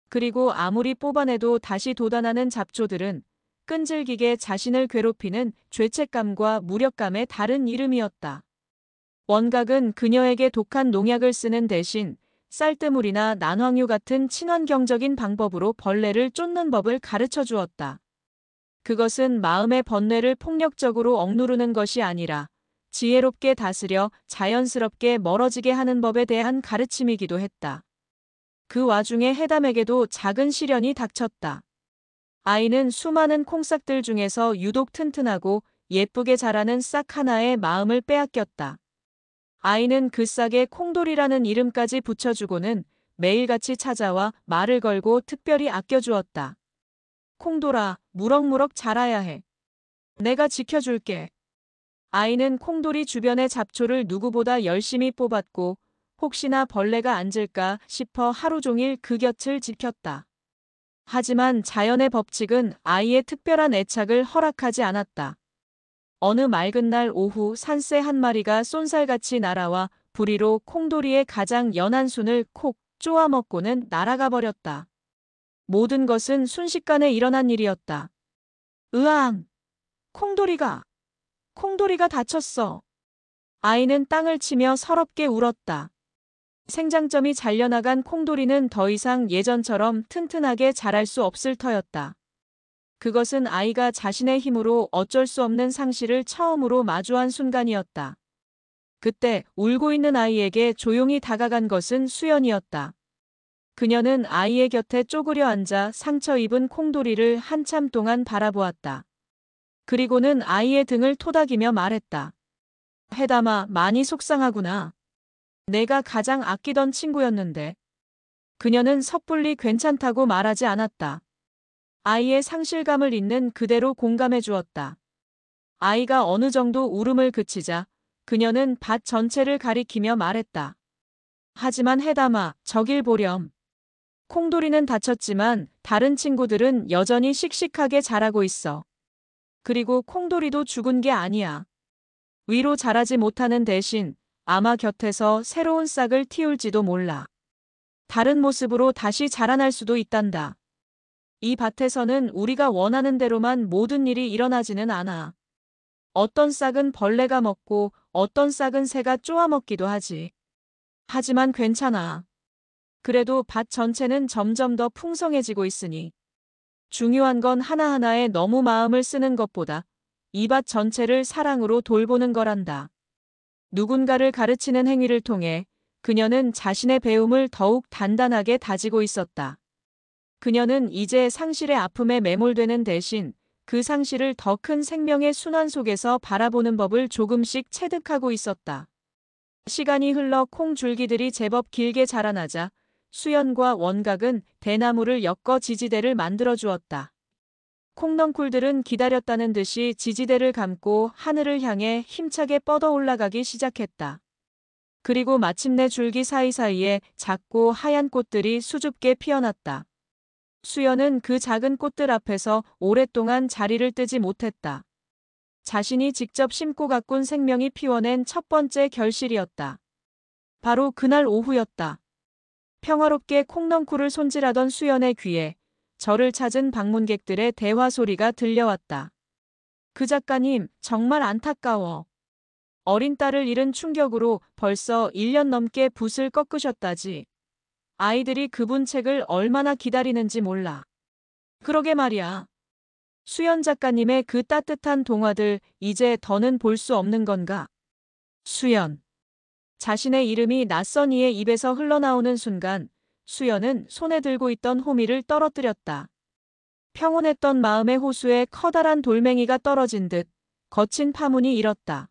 그리고 아무리 뽑아내도 다시 돋아나는 잡초들은 끈질기게 자신을 괴롭히는 죄책감과 무력감의 다른 이름이었다. 원각은 그녀에게 독한 농약을 쓰는 대신 쌀뜨물이나 난황유 같은 친환경적인 방법으로 벌레를 쫓는 법을 가르쳐 주었다. 그것은 마음의 번뇌를 폭력적으로 억누르는 것이 아니라 지혜롭게 다스려 자연스럽게 멀어지게 하는 법에 대한 가르침이기도 했다. 그 와중에 해담에게도 작은 시련이 닥쳤다. 아이는 수많은 콩싹들 중에서 유독 튼튼하고 예쁘게 자라는 싹 하나의 마음을 빼앗겼다. 아이는 그 싹에 콩돌이라는 이름까지 붙여주고는 매일같이 찾아와 말을 걸고 특별히 아껴주었다. 콩돌아, 무럭무럭 자라야 해. 내가 지켜줄게. 아이는 콩돌이 주변의 잡초를 누구보다 열심히 뽑았고 혹시나 벌레가 앉을까 싶어 하루 종일 그 곁을 지켰다. 하지만 자연의 법칙은 아이의 특별한 애착을 허락하지 않았다. 어느 맑은 날 오후 산새 한 마리가 쏜살같이 날아와 부리로 콩돌이의 가장 연한 순을 콕 쪼아먹고는 날아가 버렸다. 모든 것은 순식간에 일어난 일이었다. 으앙! 콩돌이가 다쳤어. 아이는 땅을 치며 서럽게 울었다. 생장점이 잘려나간 콩돌이는 더 이상 예전처럼 튼튼하게 자랄 수 없을 터였다. 그것은 아이가 자신의 힘으로 어쩔 수 없는 상실을 처음으로 마주한 순간이었다. 그때 울고 있는 아이에게 조용히 다가간 것은 수연이었다. 그녀는 아이의 곁에 쪼그려 앉아 상처 입은 콩돌이를 한참 동안 바라보았다. 그리고는 아이의 등을 토닥이며 말했다. 해담아, 많이 속상하구나. 내가 가장 아끼던 친구였는데. 그녀는 섣불리 괜찮다고 말하지 않았다. 아이의 상실감을 잇는 그대로 공감해 주었다. 아이가 어느 정도 울음을 그치자 그녀는 밭 전체를 가리키며 말했다. 하지만 해담아, 저길 보렴. 콩돌이는 다쳤지만 다른 친구들은 여전히 씩씩하게 자라고 있어. 그리고 콩돌이도 죽은 게 아니야. 위로 자라지 못하는 대신 아마 곁에서 새로운 싹을 틔울지도 몰라. 다른 모습으로 다시 자라날 수도 있단다. 이 밭에서는 우리가 원하는 대로만 모든 일이 일어나지는 않아. 어떤 싹은 벌레가 먹고 어떤 싹은 새가 쪼아먹기도 하지. 하지만 괜찮아. 그래도 밭 전체는 점점 더 풍성해지고 있으니. 중요한 건 하나하나에 너무 마음을 쓰는 것보다 이 밭 전체를 사랑으로 돌보는 거란다. 누군가를 가르치는 행위를 통해 그녀는 자신의 배움을 더욱 단단하게 다지고 있었다. 그녀는 이제 상실의 아픔에 매몰되는 대신 그 상실을 더 큰 생명의 순환 속에서 바라보는 법을 조금씩 체득하고 있었다. 시간이 흘러 콩줄기들이 제법 길게 자라나자 수연과 원각은 대나무를 엮어 지지대를 만들어 주었다. 콩넝쿨들은 기다렸다는 듯이 지지대를 감고 하늘을 향해 힘차게 뻗어 올라가기 시작했다. 그리고 마침내 줄기 사이사이에 작고 하얀 꽃들이 수줍게 피어났다. 수연은 그 작은 꽃들 앞에서 오랫동안 자리를 뜨지 못했다. 자신이 직접 심고 가꾼 생명이 피워낸 첫 번째 결실이었다. 바로 그날 오후였다. 평화롭게 콩넝쿨을 손질하던 수연의 귀에 저를 찾은 방문객들의 대화 소리가 들려왔다. 그 작가님, 정말 안타까워. 어린 딸을 잃은 충격으로 벌써 1년 넘게 붓을 꺾으셨다지. 아이들이 그분 책을 얼마나 기다리는지 몰라. 그러게 말이야. 수연 작가님의 그 따뜻한 동화들 이제 더는 볼 수 없는 건가? 수연. 자신의 이름이 낯선 이의 입에서 흘러나오는 순간 수연은 손에 들고 있던 호미를 떨어뜨렸다. 평온했던 마음의 호수에 커다란 돌멩이가 떨어진 듯 거친 파문이 일었다.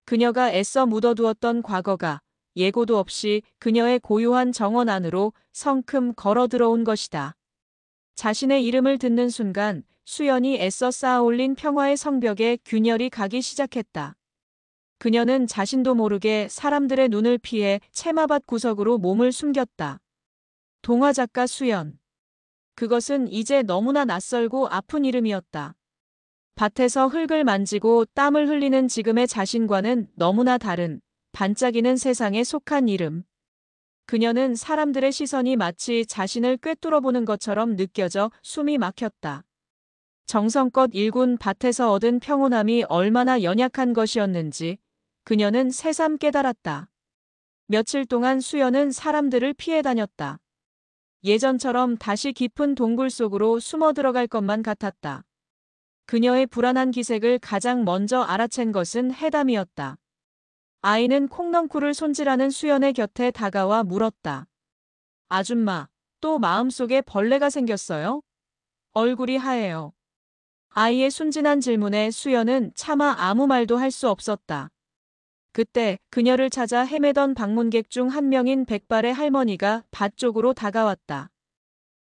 그녀가 애써 묻어두었던 과거가 예고도 없이 그녀의 고요한 정원 안으로 성큼 걸어 들어온 것이다. 자신의 이름을 듣는 순간 수연이 애써 쌓아올린 평화의 성벽에 균열이 가기 시작했다. 그녀는 자신도 모르게 사람들의 눈을 피해 채마밭 구석으로 몸을 숨겼다. 동화작가 수연. 그것은 이제 너무나 낯설고 아픈 이름이었다. 밭에서 흙을 만지고 땀을 흘리는 지금의 자신과는 너무나 다른 반짝이는 세상에 속한 이름. 그녀는 사람들의 시선이 마치 자신을 꿰뚫어보는 것처럼 느껴져 숨이 막혔다. 정성껏 일군 밭에서 얻은 평온함이 얼마나 연약한 것이었는지 그녀는 새삼 깨달았다. 며칠 동안 수연은 사람들을 피해 다녔다. 예전처럼 다시 깊은 동굴 속으로 숨어 들어갈 것만 같았다. 그녀의 불안한 기색을 가장 먼저 알아챈 것은 해담이었다. 아이는 콩넝쿨을 손질하는 수연의 곁에 다가와 물었다. 아줌마, 또 마음속에 벌레가 생겼어요? 얼굴이 하얘요. 아이의 순진한 질문에 수연은 차마 아무 말도 할 수 없었다. 그때 그녀를 찾아 헤매던 방문객 중 한 명인 백발의 할머니가 밭 쪽으로 다가왔다.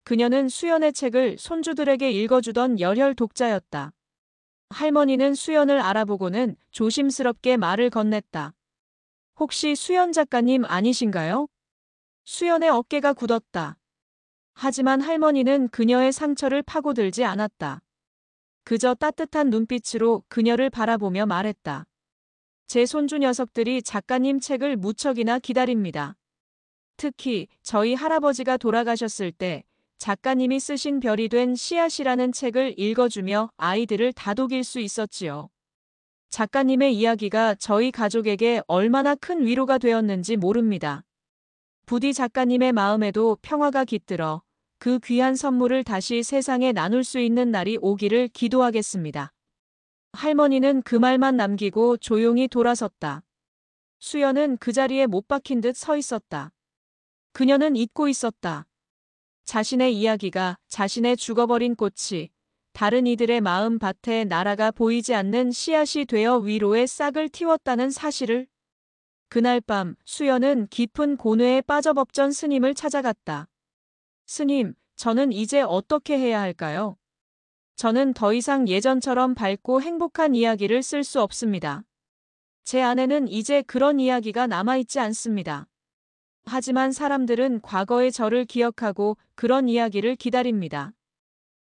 그녀는 수연의 책을 손주들에게 읽어주던 열혈 독자였다. 할머니는 수연을 알아보고는 조심스럽게 말을 건넸다. 혹시 수연 작가님 아니신가요? 수연의 어깨가 굳었다. 하지만 할머니는 그녀의 상처를 파고들지 않았다. 그저 따뜻한 눈빛으로 그녀를 바라보며 말했다. 제 손주 녀석들이 작가님 책을 무척이나 기다립니다. 특히 저희 할아버지가 돌아가셨을 때 작가님이 쓰신 별이 된 씨앗이라는 책을 읽어주며 아이들을 다독일 수 있었지요. 작가님의 이야기가 저희 가족에게 얼마나 큰 위로가 되었는지 모릅니다. 부디 작가님의 마음에도 평화가 깃들어 그 귀한 선물을 다시 세상에 나눌 수 있는 날이 오기를 기도하겠습니다. 할머니는 그 말만 남기고 조용히 돌아섰다. 수연은 그 자리에 못 박힌 듯 서 있었다. 그녀는 잊고 있었다. 자신의 이야기가, 자신의 죽어버린 꽃이 다른 이들의 마음 밭에 날아가 보이지 않는 씨앗이 되어 위로의 싹을 틔웠다는 사실을. 그날 밤 수연은 깊은 고뇌에 빠져 법전 스님을 찾아갔다. 스님, 저는 이제 어떻게 해야 할까요? 저는 더 이상 예전처럼 밝고 행복한 이야기를 쓸 수 없습니다. 제 안에는 이제 그런 이야기가 남아있지 않습니다. 하지만 사람들은 과거의 저를 기억하고 그런 이야기를 기다립니다.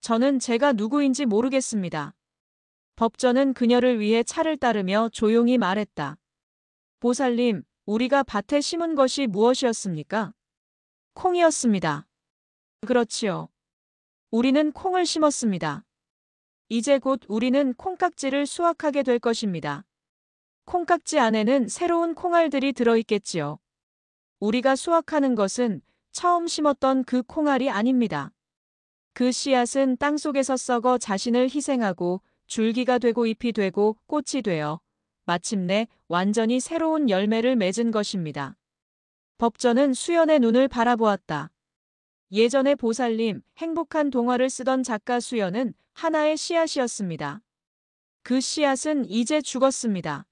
저는 제가 누구인지 모르겠습니다. 법전은 그녀를 위해 차를 따르며 조용히 말했다. 보살님, 우리가 밭에 심은 것이 무엇이었습니까? 콩이었습니다. 그렇지요. 우리는 콩을 심었습니다. 이제 곧 우리는 콩깍지를 수확하게 될 것입니다. 콩깍지 안에는 새로운 콩알들이 들어있겠지요. 우리가 수확하는 것은 처음 심었던 그 콩알이 아닙니다. 그 씨앗은 땅속에서 썩어 자신을 희생하고 줄기가 되고 잎이 되고 꽃이 되어 마침내 완전히 새로운 열매를 맺은 것입니다. 법전은 수연의 눈을 바라보았다. 예전에 보살님, 행복한 동화를 쓰던 작가 수연은 하나의 씨앗이었습니다. 그 씨앗은 이제 죽었습니다.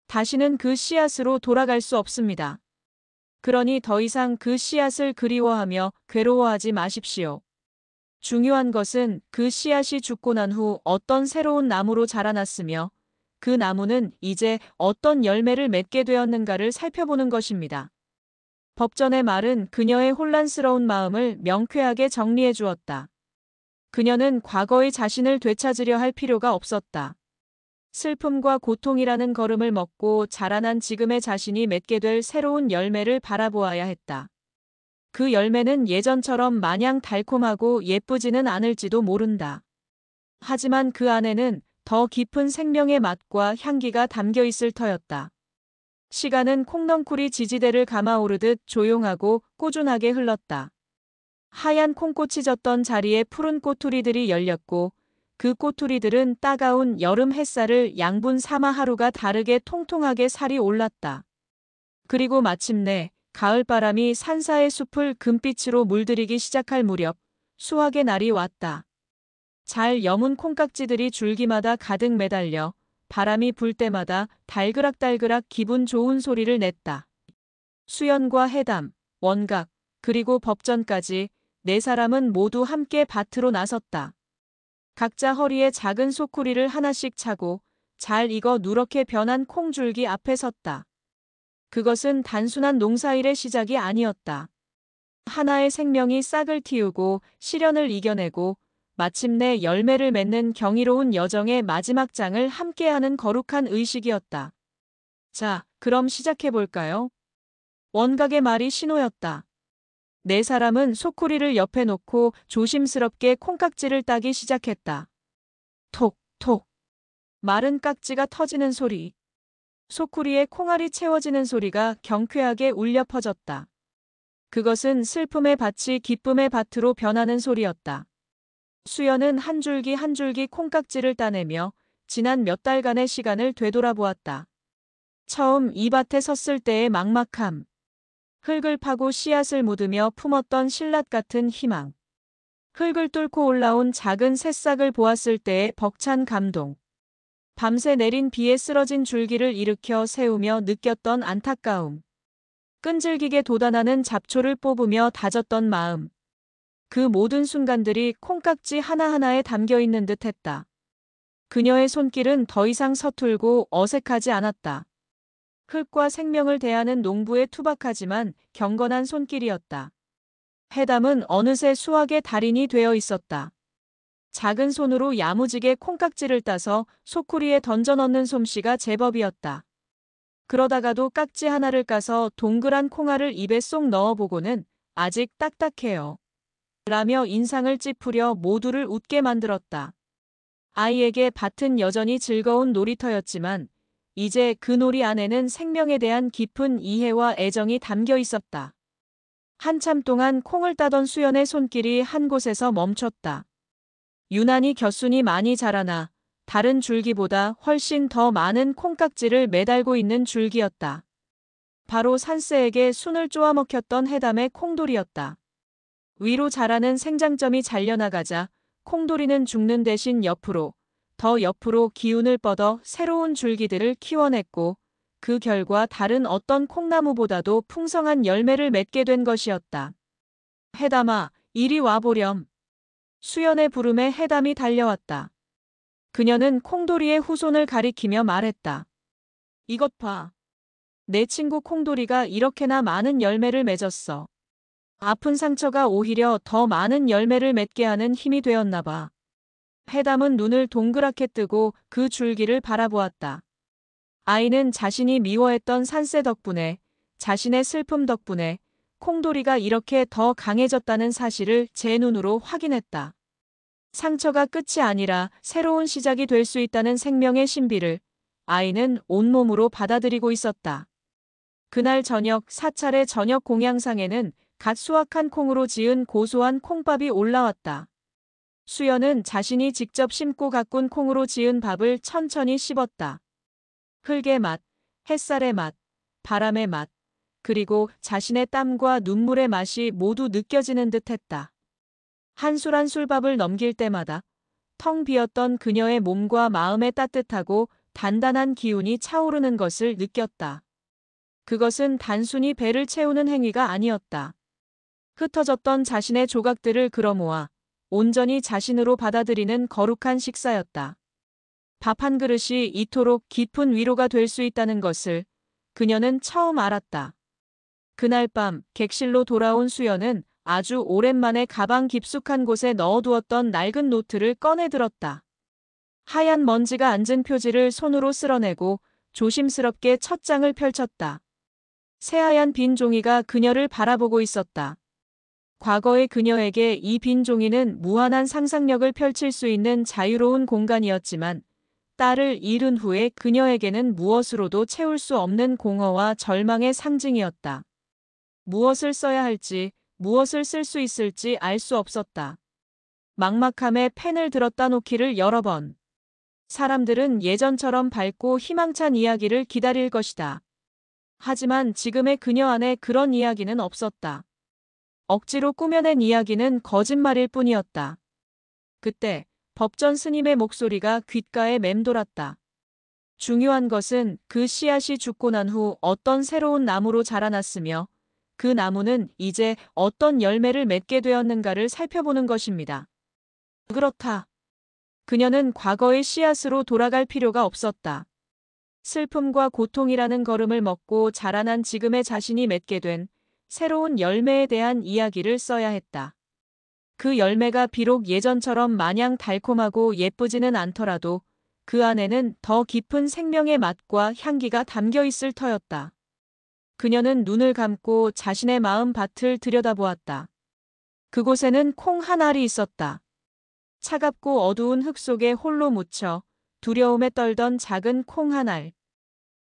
다시는 그 씨앗으로 돌아갈 수 없습니다. 그러니 더 이상 그 씨앗을 그리워하며 괴로워하지 마십시오. 중요한 것은 그 씨앗이 죽고 난 후 어떤 새로운 나무로 자라났으며 그 나무는 이제 어떤 열매를 맺게 되었는가를 살펴보는 것입니다. 법전의 말은 그녀의 혼란스러운 마음을 명쾌하게 정리해 주었다. 그녀는 과거의 자신을 되찾으려 할 필요가 없었다. 슬픔과 고통이라는 걸음을 먹고 자라난 지금의 자신이 맺게 될 새로운 열매를 바라보아야 했다. 그 열매는 예전처럼 마냥 달콤하고 예쁘지는 않을지도 모른다. 하지만 그 안에는 더 깊은 생명의 맛과 향기가 담겨 있을 터였다. 시간은 콩넝쿨이 지지대를 감아오르듯 조용하고 꾸준하게 흘렀다. 하얀 콩꽃이 졌던 자리에 푸른 꼬투리들이 열렸고 그 꼬투리들은 따가운 여름 햇살을 양분 삼아 하루가 다르게 통통하게 살이 올랐다. 그리고 마침내 가을바람이 산사의 숲을 금빛으로 물들이기 시작할 무렵 수확의 날이 왔다. 잘 여문 콩깍지들이 줄기마다 가득 매달려 바람이 불 때마다 달그락달그락 기분 좋은 소리를 냈다. 수연과 해담, 원각, 그리고 법전까지 네 사람은 모두 함께 밭으로 나섰다. 각자 허리에 작은 소쿠리를 하나씩 차고 잘 익어 누렇게 변한 콩줄기 앞에 섰다. 그것은 단순한 농사일의 시작이 아니었다. 하나의 생명이 싹을 틔우고 시련을 이겨내고 마침내 열매를 맺는 경이로운 여정의 마지막 장을 함께하는 거룩한 의식이었다. 자, 그럼 시작해볼까요? 원각의 말이 신호였다. 네 사람은 소쿠리를 옆에 놓고 조심스럽게 콩깍지를 따기 시작했다. 톡, 톡. 마른 깍지가 터지는 소리. 소쿠리에 콩알이 채워지는 소리가 경쾌하게 울려 퍼졌다. 그것은 슬픔의 밭이 기쁨의 밭으로 변하는 소리였다. 수연은 한 줄기 한 줄기 콩깍지를 따내며 지난 몇 달간의 시간을 되돌아보았다. 처음 이 밭에 섰을 때의 막막함, 흙을 파고 씨앗을 묻으며 품었던 신랏 같은 희망, 흙을 뚫고 올라온 작은 새싹을 보았을 때의 벅찬 감동, 밤새 내린 비에 쓰러진 줄기를 일으켜 세우며 느꼈던 안타까움, 끈질기게 돋아나는 잡초를 뽑으며 다졌던 마음, 그 모든 순간들이 콩깍지 하나하나에 담겨 있는 듯 했다. 그녀의 손길은 더 이상 서툴고 어색하지 않았다. 흙과 생명을 대하는 농부의 투박하지만 경건한 손길이었다. 해담은 어느새 수학의 달인이 되어 있었다. 작은 손으로 야무지게 콩깍지를 따서 소쿠리에 던져 넣는 솜씨가 제법이었다. 그러다가도 깍지 하나를 까서 동그란 콩알을 입에 쏙 넣어보고는 아직 딱딱해요. 라며 인상을 찌푸려 모두를 웃게 만들었다. 아이에게 밭은 여전히 즐거운 놀이터였지만 이제 그 놀이 안에는 생명에 대한 깊은 이해와 애정이 담겨 있었다. 한참 동안 콩을 따던 수연의 손길이 한 곳에서 멈췄다. 유난히 겨순이 많이 자라나 다른 줄기보다 훨씬 더 많은 콩깍지를 매달고 있는 줄기였다. 바로 산새에게 순을 쪼아먹혔던 해담의 콩돌이였다. 위로 자라는 생장점이 잘려나가자 콩돌이는 죽는 대신 옆으로, 더 옆으로 기운을 뻗어 새로운 줄기들을 키워냈고 그 결과 다른 어떤 콩나무보다도 풍성한 열매를 맺게 된 것이었다. 해담아, 이리 와보렴. 수연의 부름에 해담이 달려왔다. 그녀는 콩돌이의 후손을 가리키며 말했다. 이것 봐. 내 친구 콩돌이가 이렇게나 많은 열매를 맺었어. 아픈 상처가 오히려 더 많은 열매를 맺게 하는 힘이 되었나 봐. 해담은 눈을 동그랗게 뜨고 그 줄기를 바라보았다. 아이는 자신이 미워했던 산새 덕분에, 자신의 슬픔 덕분에 콩돌이가 이렇게 더 강해졌다는 사실을 제 눈으로 확인했다. 상처가 끝이 아니라 새로운 시작이 될 수 있다는 생명의 신비를 아이는 온몸으로 받아들이고 있었다. 그날 저녁 사찰의 저녁 공양상에는 갓 수확한 콩으로 지은 고소한 콩밥이 올라왔다. 수연은 자신이 직접 심고 가꾼 콩으로 지은 밥을 천천히 씹었다. 흙의 맛, 햇살의 맛, 바람의 맛, 그리고 자신의 땀과 눈물의 맛이 모두 느껴지는 듯 했다. 한 술 한 술 밥을 넘길 때마다 텅 비었던 그녀의 몸과 마음에 따뜻하고 단단한 기운이 차오르는 것을 느꼈다. 그것은 단순히 배를 채우는 행위가 아니었다. 흩어졌던 자신의 조각들을 끌어모아 온전히 자신으로 받아들이는 거룩한 식사였다. 밥 한 그릇이 이토록 깊은 위로가 될 수 있다는 것을 그녀는 처음 알았다. 그날 밤 객실로 돌아온 수연은 아주 오랜만에 가방 깊숙한 곳에 넣어두었던 낡은 노트를 꺼내 들었다. 하얀 먼지가 앉은 표지를 손으로 쓸어내고 조심스럽게 첫 장을 펼쳤다. 새하얀 빈 종이가 그녀를 바라보고 있었다. 과거의 그녀에게 이 빈 종이는 무한한 상상력을 펼칠 수 있는 자유로운 공간이었지만 딸을 잃은 후에 그녀에게는 무엇으로도 채울 수 없는 공허와 절망의 상징이었다. 무엇을 써야 할지, 무엇을 쓸 수 있을지 알 수 없었다. 막막함에 펜을 들었다 놓기를 여러 번. 사람들은 예전처럼 밝고 희망찬 이야기를 기다릴 것이다. 하지만 지금의 그녀 안에 그런 이야기는 없었다. 억지로 꾸며낸 이야기는 거짓말일 뿐이었다. 그때 법전 스님의 목소리가 귓가에 맴돌았다. 중요한 것은 그 씨앗이 죽고 난 후 어떤 새로운 나무로 자라났으며 그 나무는 이제 어떤 열매를 맺게 되었는가를 살펴보는 것입니다. 그렇다. 그녀는 과거의 씨앗으로 돌아갈 필요가 없었다. 슬픔과 고통이라는 걸음을 먹고 자라난 지금의 자신이 맺게 된 새로운 열매에 대한 이야기를 써야 했다. 그 열매가 비록 예전처럼 마냥 달콤하고 예쁘지는 않더라도 그 안에는 더 깊은 생명의 맛과 향기가 담겨 있을 터였다. 그녀는 눈을 감고 자신의 마음 밭을 들여다보았다. 그곳에는 콩 한 알이 있었다. 차갑고 어두운 흙 속에 홀로 묻혀 두려움에 떨던 작은 콩 한 알.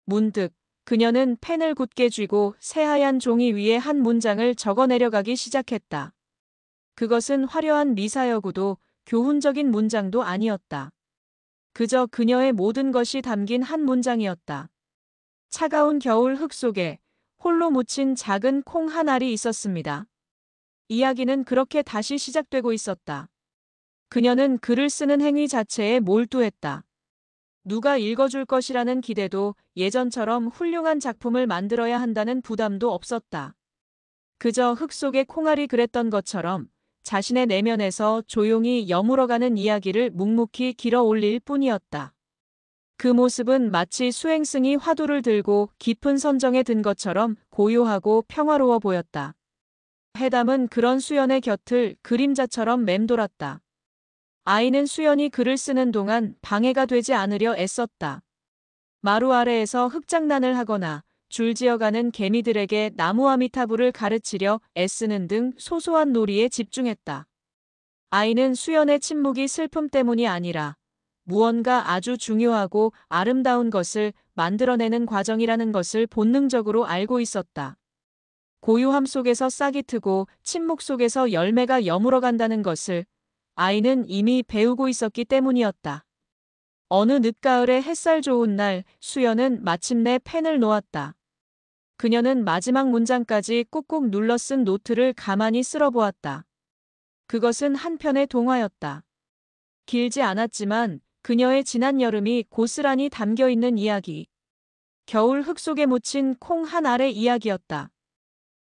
문득 그녀는 펜을 굳게 쥐고 새하얀 종이 위에 한 문장을 적어 내려가기 시작했다. 그것은 화려한 미사여구도 교훈적인 문장도 아니었다. 그저 그녀의 모든 것이 담긴 한 문장이었다. 차가운 겨울 흙 속에 홀로 묻힌 작은 콩 한 알이 있었습니다. 이야기는 그렇게 다시 시작되고 있었다. 그녀는 글을 쓰는 행위 자체에 몰두했다. 누가 읽어줄 것이라는 기대도 예전처럼 훌륭한 작품을 만들어야 한다는 부담도 없었다. 그저 흙 속의 콩알이 그랬던 것처럼 자신의 내면에서 조용히 여물어가는 이야기를 묵묵히 길어 올릴 뿐이었다. 그 모습은 마치 수행승이 화두를 들고 깊은 선정에 든 것처럼 고요하고 평화로워 보였다. 해담은 그런 수연의 곁을 그림자처럼 맴돌았다. 아이는 수연이 글을 쓰는 동안 방해가 되지 않으려 애썼다. 마루 아래에서 흙장난을 하거나 줄지어가는 개미들에게 나무 아미타불을 가르치려 애쓰는 등 소소한 놀이에 집중했다. 아이는 수연의 침묵이 슬픔 때문이 아니라 무언가 아주 중요하고 아름다운 것을 만들어내는 과정이라는 것을 본능적으로 알고 있었다. 고요함 속에서 싹이 트고 침묵 속에서 열매가 여물어간다는 것을 아이는 이미 배우고 있었기 때문이었다. 어느 늦가을의 햇살 좋은 날 수연은 마침내 펜을 놓았다. 그녀는 마지막 문장까지 꾹꾹 눌러 쓴 노트를 가만히 쓸어보았다. 그것은 한 편의 동화였다. 길지 않았지만 그녀의 지난 여름이 고스란히 담겨있는 이야기. 겨울 흙 속에 묻힌 콩 한 알의 이야기였다.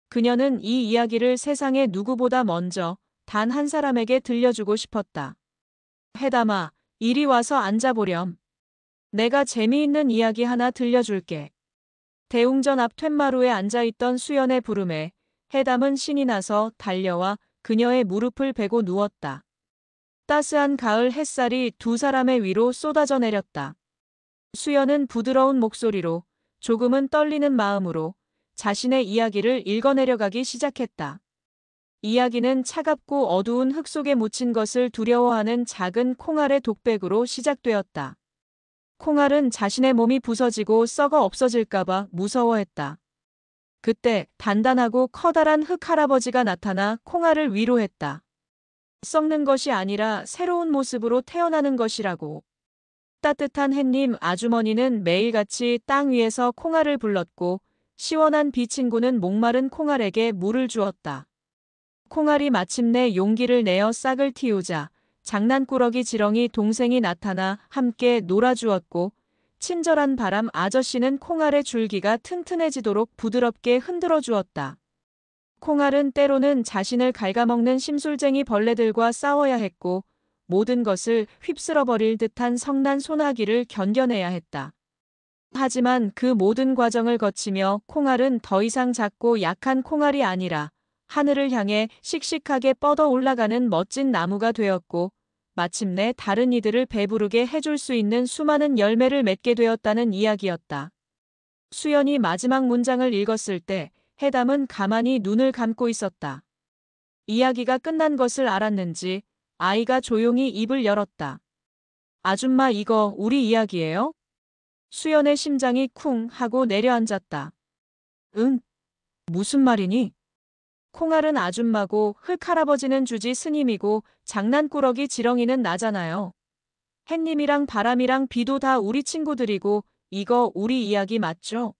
그녀는 이 이야기를 세상의 누구보다 먼저 단 한 사람에게 들려주고 싶었다. 해담아, 이리 와서 앉아보렴. 내가 재미있는 이야기 하나 들려줄게. 대웅전 앞 툇마루에 앉아있던 수연의 부름에 해담은 신이 나서 달려와 그녀의 무릎을 베고 누웠다. 따스한 가을 햇살이 두 사람의 위로 쏟아져 내렸다. 수연은 부드러운 목소리로 조금은 떨리는 마음으로 자신의 이야기를 읽어내려가기 시작했다. 이야기는 차갑고 어두운 흙 속에 묻힌 것을 두려워하는 작은 콩알의 독백으로 시작되었다. 콩알은 자신의 몸이 부서지고 썩어 없어질까봐 무서워했다. 그때 단단하고 커다란 흙 할아버지가 나타나 콩알을 위로했다. 썩는 것이 아니라 새로운 모습으로 태어나는 것이라고. 따뜻한 햇님 아주머니는 매일같이 땅 위에서 콩알을 불렀고 시원한 비 친구는 목마른 콩알에게 물을 주었다. 콩알이 마침내 용기를 내어 싹을 틔우자 장난꾸러기 지렁이 동생이 나타나 함께 놀아주었고 친절한 바람 아저씨는 콩알의 줄기가 튼튼해지도록 부드럽게 흔들어 주었다. 콩알은 때로는 자신을 갉아먹는 심술쟁이 벌레들과 싸워야 했고 모든 것을 휩쓸어 버릴 듯한 성난 소나기를 견뎌내야 했다. 하지만 그 모든 과정을 거치며 콩알은 더 이상 작고 약한 콩알이 아니라 하늘을 향해 씩씩하게 뻗어 올라가는 멋진 나무가 되었고 마침내 다른 이들을 배부르게 해줄 수 있는 수많은 열매를 맺게 되었다는 이야기였다. 수연이 마지막 문장을 읽었을 때 해담은 가만히 눈을 감고 있었다. 이야기가 끝난 것을 알았는지 아이가 조용히 입을 열었다. 아줌마 이거 우리 이야기예요? 수연의 심장이 쿵 하고 내려앉았다. 응? 무슨 말이니? 콩알은 아줌마고 흙 할아버지는 주지 스님이고 장난꾸러기 지렁이는 나잖아요. 햇님이랑 바람이랑 비도 다 우리 친구들이고 이거 우리 이야기 맞죠?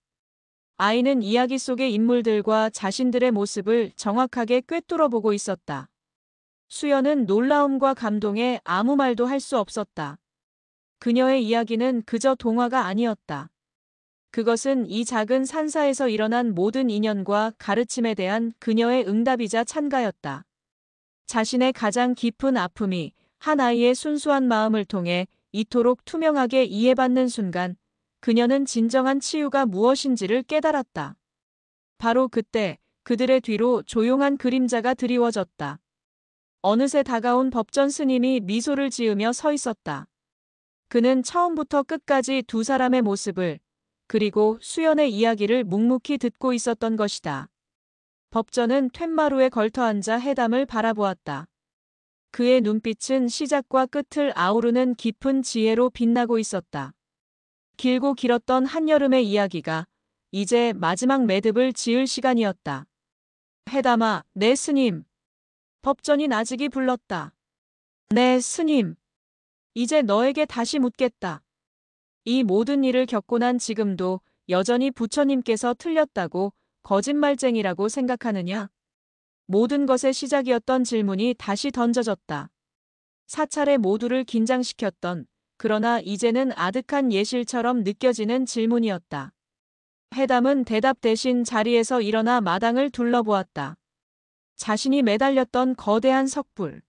아이는 이야기 속의 인물들과 자신들의 모습을 정확하게 꿰뚫어 보고 있었다. 수연은 놀라움과 감동에 아무 말도 할 수 없었다. 그녀의 이야기는 그저 동화가 아니었다. 그것은 이 작은 산사에서 일어난 모든 인연과 가르침에 대한 그녀의 응답이자 찬가였다. 자신의 가장 깊은 아픔이 한 아이의 순수한 마음을 통해 이토록 투명하게 이해받는 순간 그녀는 진정한 치유가 무엇인지를 깨달았다. 바로 그때 그들의 뒤로 조용한 그림자가 드리워졌다. 어느새 다가온 법전 스님이 미소를 지으며 서 있었다. 그는 처음부터 끝까지 두 사람의 모습을 그리고 수연의 이야기를 묵묵히 듣고 있었던 것이다. 법전은 툇마루에 걸터앉아 해담을 바라보았다. 그의 눈빛은 시작과 끝을 아우르는 깊은 지혜로 빛나고 있었다. 길고 길었던 한여름의 이야기가 이제 마지막 매듭을 지을 시간이었다. 해담아, 내 스님. 법전이 나직이 불렀다. 네, 스님. 이제 너에게 다시 묻겠다. 이 모든 일을 겪고 난 지금도 여전히 부처님께서 틀렸다고 거짓말쟁이라고 생각하느냐? 모든 것의 시작이었던 질문이 다시 던져졌다. 사찰의 모두를 긴장시켰던, 그러나 이제는 아득한 예실처럼 느껴지는 질문이었다. 회담은 대답 대신 자리에서 일어나 마당을 둘러보았다. 자신이 매달렸던 거대한 석불,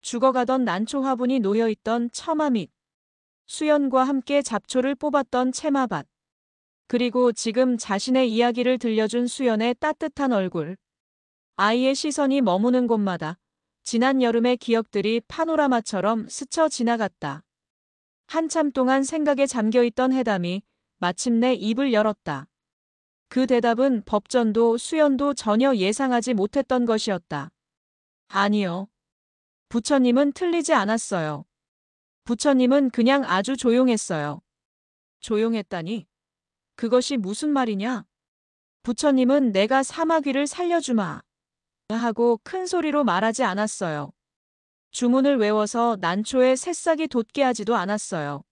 죽어가던 난초 화분이 놓여있던 처마 밑, 수연과 함께 잡초를 뽑았던 채마밭, 그리고 지금 자신의 이야기를 들려준 수연의 따뜻한 얼굴. 아이의 시선이 머무는 곳마다 지난 여름의 기억들이 파노라마처럼 스쳐 지나갔다. 한참 동안 생각에 잠겨있던 해담이 마침내 입을 열었다. 그 대답은 법전도 수연도 전혀 예상하지 못했던 것이었다. 아니요. 부처님은 틀리지 않았어요. 부처님은 그냥 아주 조용했어요. 조용했다니? 그것이 무슨 말이냐? 부처님은 내가 사마귀를 살려주마 하고 큰 소리로 말하지 않았어요. 주문을 외워서 난초에 새싹이 돋게 하지도 않았어요.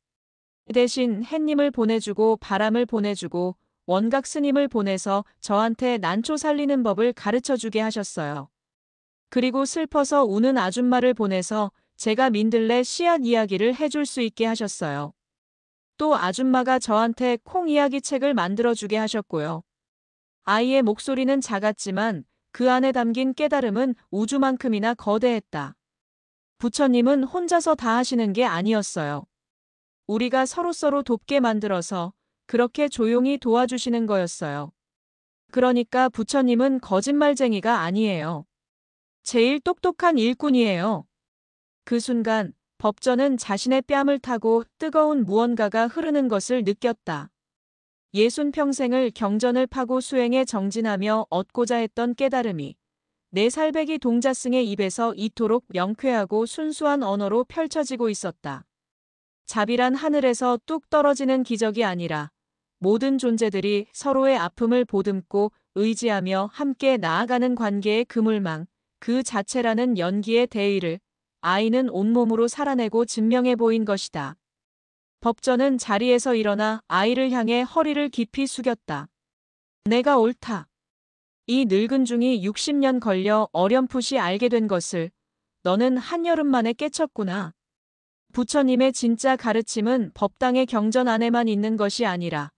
대신 햇님을 보내주고 바람을 보내주고 원각 스님을 보내서 저한테 난초 살리는 법을 가르쳐주게 하셨어요. 그리고 슬퍼서 우는 아줌마를 보내서 제가 민들레 씨앗 이야기를 해줄 수 있게 하셨어요. 또 아줌마가 저한테 콩 이야기 책을 만들어주게 하셨고요. 아이의 목소리는 작았지만 그 안에 담긴 깨달음은 우주만큼이나 거대했다. 부처님은 혼자서 다 하시는 게 아니었어요. 우리가 서로서로 돕게 만들어서 그렇게 조용히 도와주시는 거였어요. 그러니까 부처님은 거짓말쟁이가 아니에요. 제일 똑똑한 일꾼이에요. 그 순간 법전은 자신의 뺨을 타고 뜨거운 무언가가 흐르는 것을 느꼈다. 60평생을 경전을 파고 수행에 정진하며 얻고자 했던 깨달음이 내 살배기 동자승의 입에서 이토록 명쾌하고 순수한 언어로 펼쳐지고 있었다. 자비란 하늘에서 뚝 떨어지는 기적이 아니라 모든 존재들이 서로의 아픔을 보듬고 의지하며 함께 나아가는 관계의 그물망, 그 자체라는 연기의 대의를 아이는 온몸으로 살아내고 증명해 보인 것이다. 법전은 자리에서 일어나 아이를 향해 허리를 깊이 숙였다. 내가 옳다. 이 늙은 중이 60년 걸려 어렴풋이 알게 된 것을 너는 한여름 만에 깨쳤구나. 부처님의 진짜 가르침은 법당의 경전 안에만 있는 것이 아니라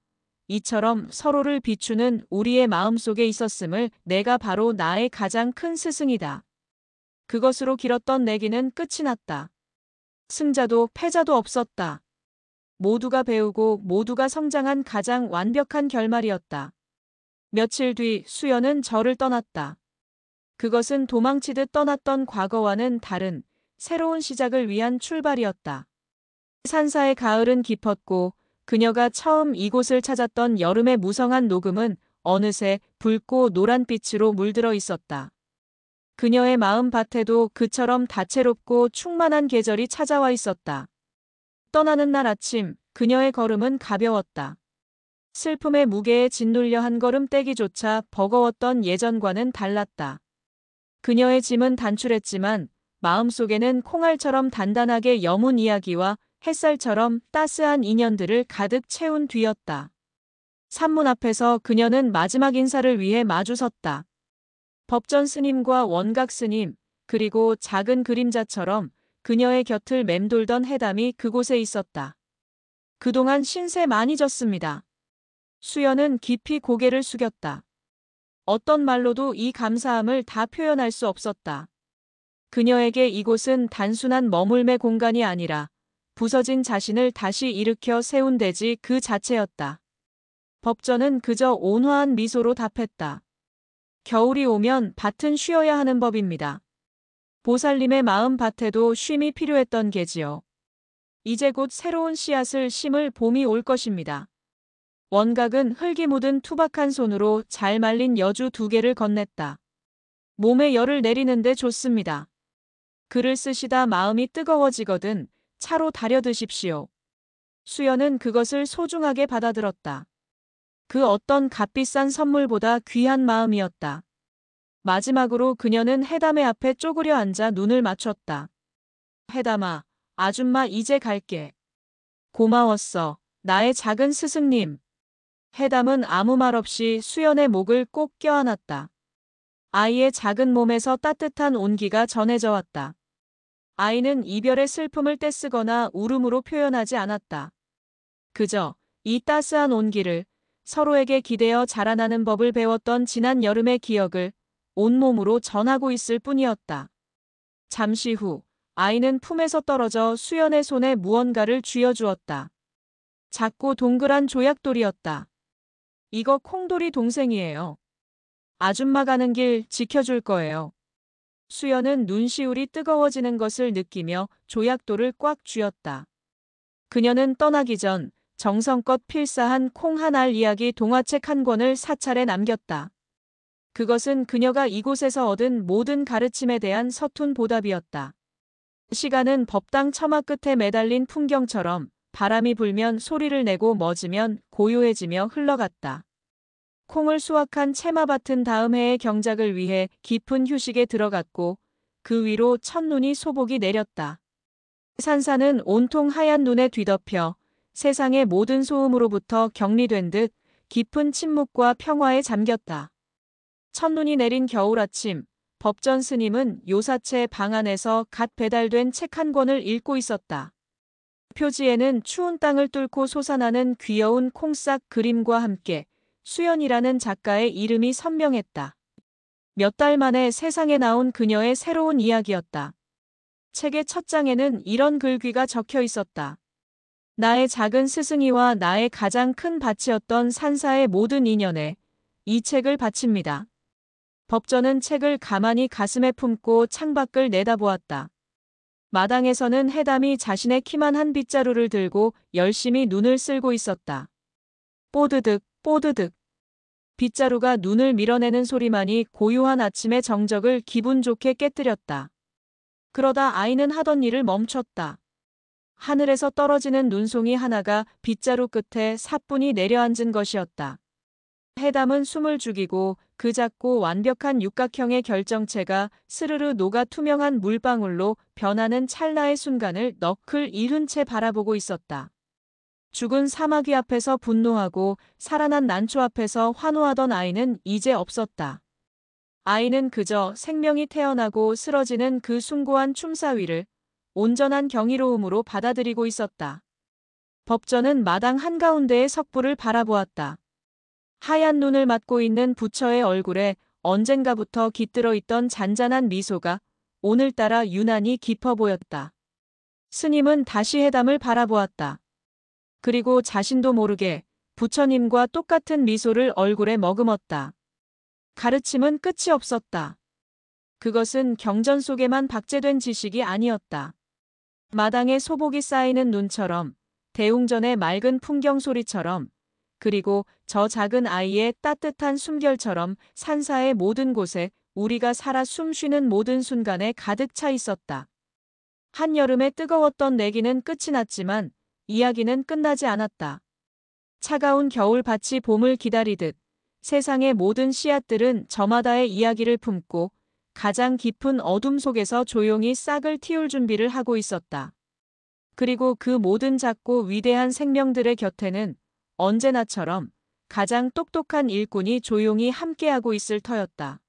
이처럼 서로를 비추는 우리의 마음속에 있었음을 내가 바로 나의 가장 큰 스승이다. 그것으로 길었던 내기는 끝이 났다. 승자도 패자도 없었다. 모두가 배우고 모두가 성장한 가장 완벽한 결말이었다. 며칠 뒤 수연은 저를 떠났다. 그것은 도망치듯 떠났던 과거와는 다른 새로운 시작을 위한 출발이었다. 산사의 가을은 깊었고 그녀가 처음 이곳을 찾았던 여름의 무성한 녹음은 어느새 붉고 노란빛으로 물들어 있었다. 그녀의 마음밭에도 그처럼 다채롭고 충만한 계절이 찾아와 있었다. 떠나는 날 아침 그녀의 걸음은 가벼웠다. 슬픔의 무게에 짓눌려 한 걸음 떼기조차 버거웠던 예전과는 달랐다. 그녀의 짐은 단출했지만 마음속에는 콩알처럼 단단하게 여문 이야기와 햇살처럼 따스한 인연들을 가득 채운 뒤였다. 산문 앞에서 그녀는 마지막 인사를 위해 마주섰다. 법전 스님과 원각 스님, 그리고 작은 그림자처럼 그녀의 곁을 맴돌던 해담이 그곳에 있었다. 그동안 신세 많이 졌습니다. 수연은 깊이 고개를 숙였다. 어떤 말로도 이 감사함을 다 표현할 수 없었다. 그녀에게 이곳은 단순한 머물매 공간이 아니라 부서진 자신을 다시 일으켜 세운 대지 그 자체였다. 법전은 그저 온화한 미소로 답했다. 겨울이 오면 밭은 쉬어야 하는 법입니다. 보살님의 마음밭에도 쉼이 필요했던 게지요. 이제 곧 새로운 씨앗을 심을 봄이 올 것입니다. 원각은 흙이 묻은 투박한 손으로 잘 말린 여주 2개를 건넸다. 몸에 열을 내리는데 좋습니다. 글을 쓰시다 마음이 뜨거워지거든 차로 달여 드십시오. 수연은 그것을 소중하게 받아들었다. 그 어떤 값비싼 선물보다 귀한 마음이었다. 마지막으로 그녀는 해담의 앞에 쪼그려 앉아 눈을 맞췄다. 해담아, 아줌마 이제 갈게. 고마웠어. 나의 작은 스승님. 해담은 아무 말 없이 수연의 목을 꼭 껴안았다. 아이의 작은 몸에서 따뜻한 온기가 전해져 왔다. 아이는 이별의 슬픔을 떼쓰거나 울음으로 표현하지 않았다. 그저 이 따스한 온기를, 서로에게 기대어 자라나는 법을 배웠던 지난 여름의 기억을 온몸으로 전하고 있을 뿐이었다. 잠시 후 아이는 품에서 떨어져 수연의 손에 무언가를 쥐어주었다. 작고 동그란 조약돌이었다. 이거 콩돌이 동생이에요. 아줌마 가는 길 지켜줄 거예요. 수연은 눈시울이 뜨거워지는 것을 느끼며 조약돌을 꽉 쥐었다. 그녀는 떠나기 전 정성껏 필사한 콩 한 알 이야기 동화책 한 권을 사찰에 남겼다. 그것은 그녀가 이곳에서 얻은 모든 가르침에 대한 서툰 보답이었다. 시간은 법당 처마 끝에 매달린 풍경처럼 바람이 불면 소리를 내고 멎으면 고요해지며 흘러갔다. 콩을 수확한 채마밭은 다음 해의 경작을 위해 깊은 휴식에 들어갔고 그 위로 첫눈이 소복이 내렸다. 산사는 온통 하얀 눈에 뒤덮여 세상의 모든 소음으로부터 격리된 듯 깊은 침묵과 평화에 잠겼다. 첫눈이 내린 겨울 아침, 법전 스님은 요사체 방 안에서 갓 배달된 책 한 권을 읽고 있었다. 표지에는 추운 땅을 뚫고 솟아나는 귀여운 콩싹 그림과 함께 수연이라는 작가의 이름이 선명했다. 몇 달 만에 세상에 나온 그녀의 새로운 이야기였다. 책의 첫 장에는 이런 글귀가 적혀 있었다. 나의 작은 스승이와 나의 가장 큰 밭이었던 산사의 모든 인연에 이 책을 바칩니다. 법전은 책을 가만히 가슴에 품고 창밖을 내다보았다. 마당에서는 해담이 자신의 키만한 빗자루를 들고 열심히 눈을 쓸고 있었다. 뽀드득 뽀드득. 빗자루가 눈을 밀어내는 소리만이 고요한 아침의 정적을 기분 좋게 깨뜨렸다. 그러다 아이는 하던 일을 멈췄다. 하늘에서 떨어지는 눈송이 하나가 빗자루 끝에 사뿐히 내려앉은 것이었다. 해담은 숨을 죽이고 그 작고 완벽한 육각형의 결정체가 스르르 녹아 투명한 물방울로 변하는 찰나의 순간을 너클 이른 채 바라보고 있었다. 죽은 사마귀 앞에서 분노하고 살아난 난초 앞에서 환호하던 아이는 이제 없었다. 아이는 그저 생명이 태어나고 쓰러지는 그 숭고한 춤사위를 온전한 경이로움으로 받아들이고 있었다. 법전은 마당 한가운데의 석불을 바라보았다. 하얀 눈을 맞고 있는 부처의 얼굴에 언젠가부터 깃들어 있던 잔잔한 미소가 오늘따라 유난히 깊어 보였다. 스님은 다시 해담을 바라보았다. 그리고 자신도 모르게 부처님과 똑같은 미소를 얼굴에 머금었다. 가르침은 끝이 없었다. 그것은 경전 속에만 박제된 지식이 아니었다. 마당에 소복이 쌓이는 눈처럼, 대웅전의 맑은 풍경 소리처럼, 그리고 저 작은 아이의 따뜻한 숨결처럼 산사의 모든 곳에 우리가 살아 숨쉬는 모든 순간에 가득 차 있었다. 한여름에 뜨거웠던 내기는 끝이 났지만 이야기는 끝나지 않았다. 차가운 겨울밭이 봄을 기다리듯 세상의 모든 씨앗들은 저마다의 이야기를 품고 가장 깊은 어둠 속에서 조용히 싹을 틔울 준비를 하고 있었다. 그리고 그 모든 작고 위대한 생명들의 곁에는 언제나처럼 가장 똑똑한 일꾼이 조용히 함께하고 있을 터였다.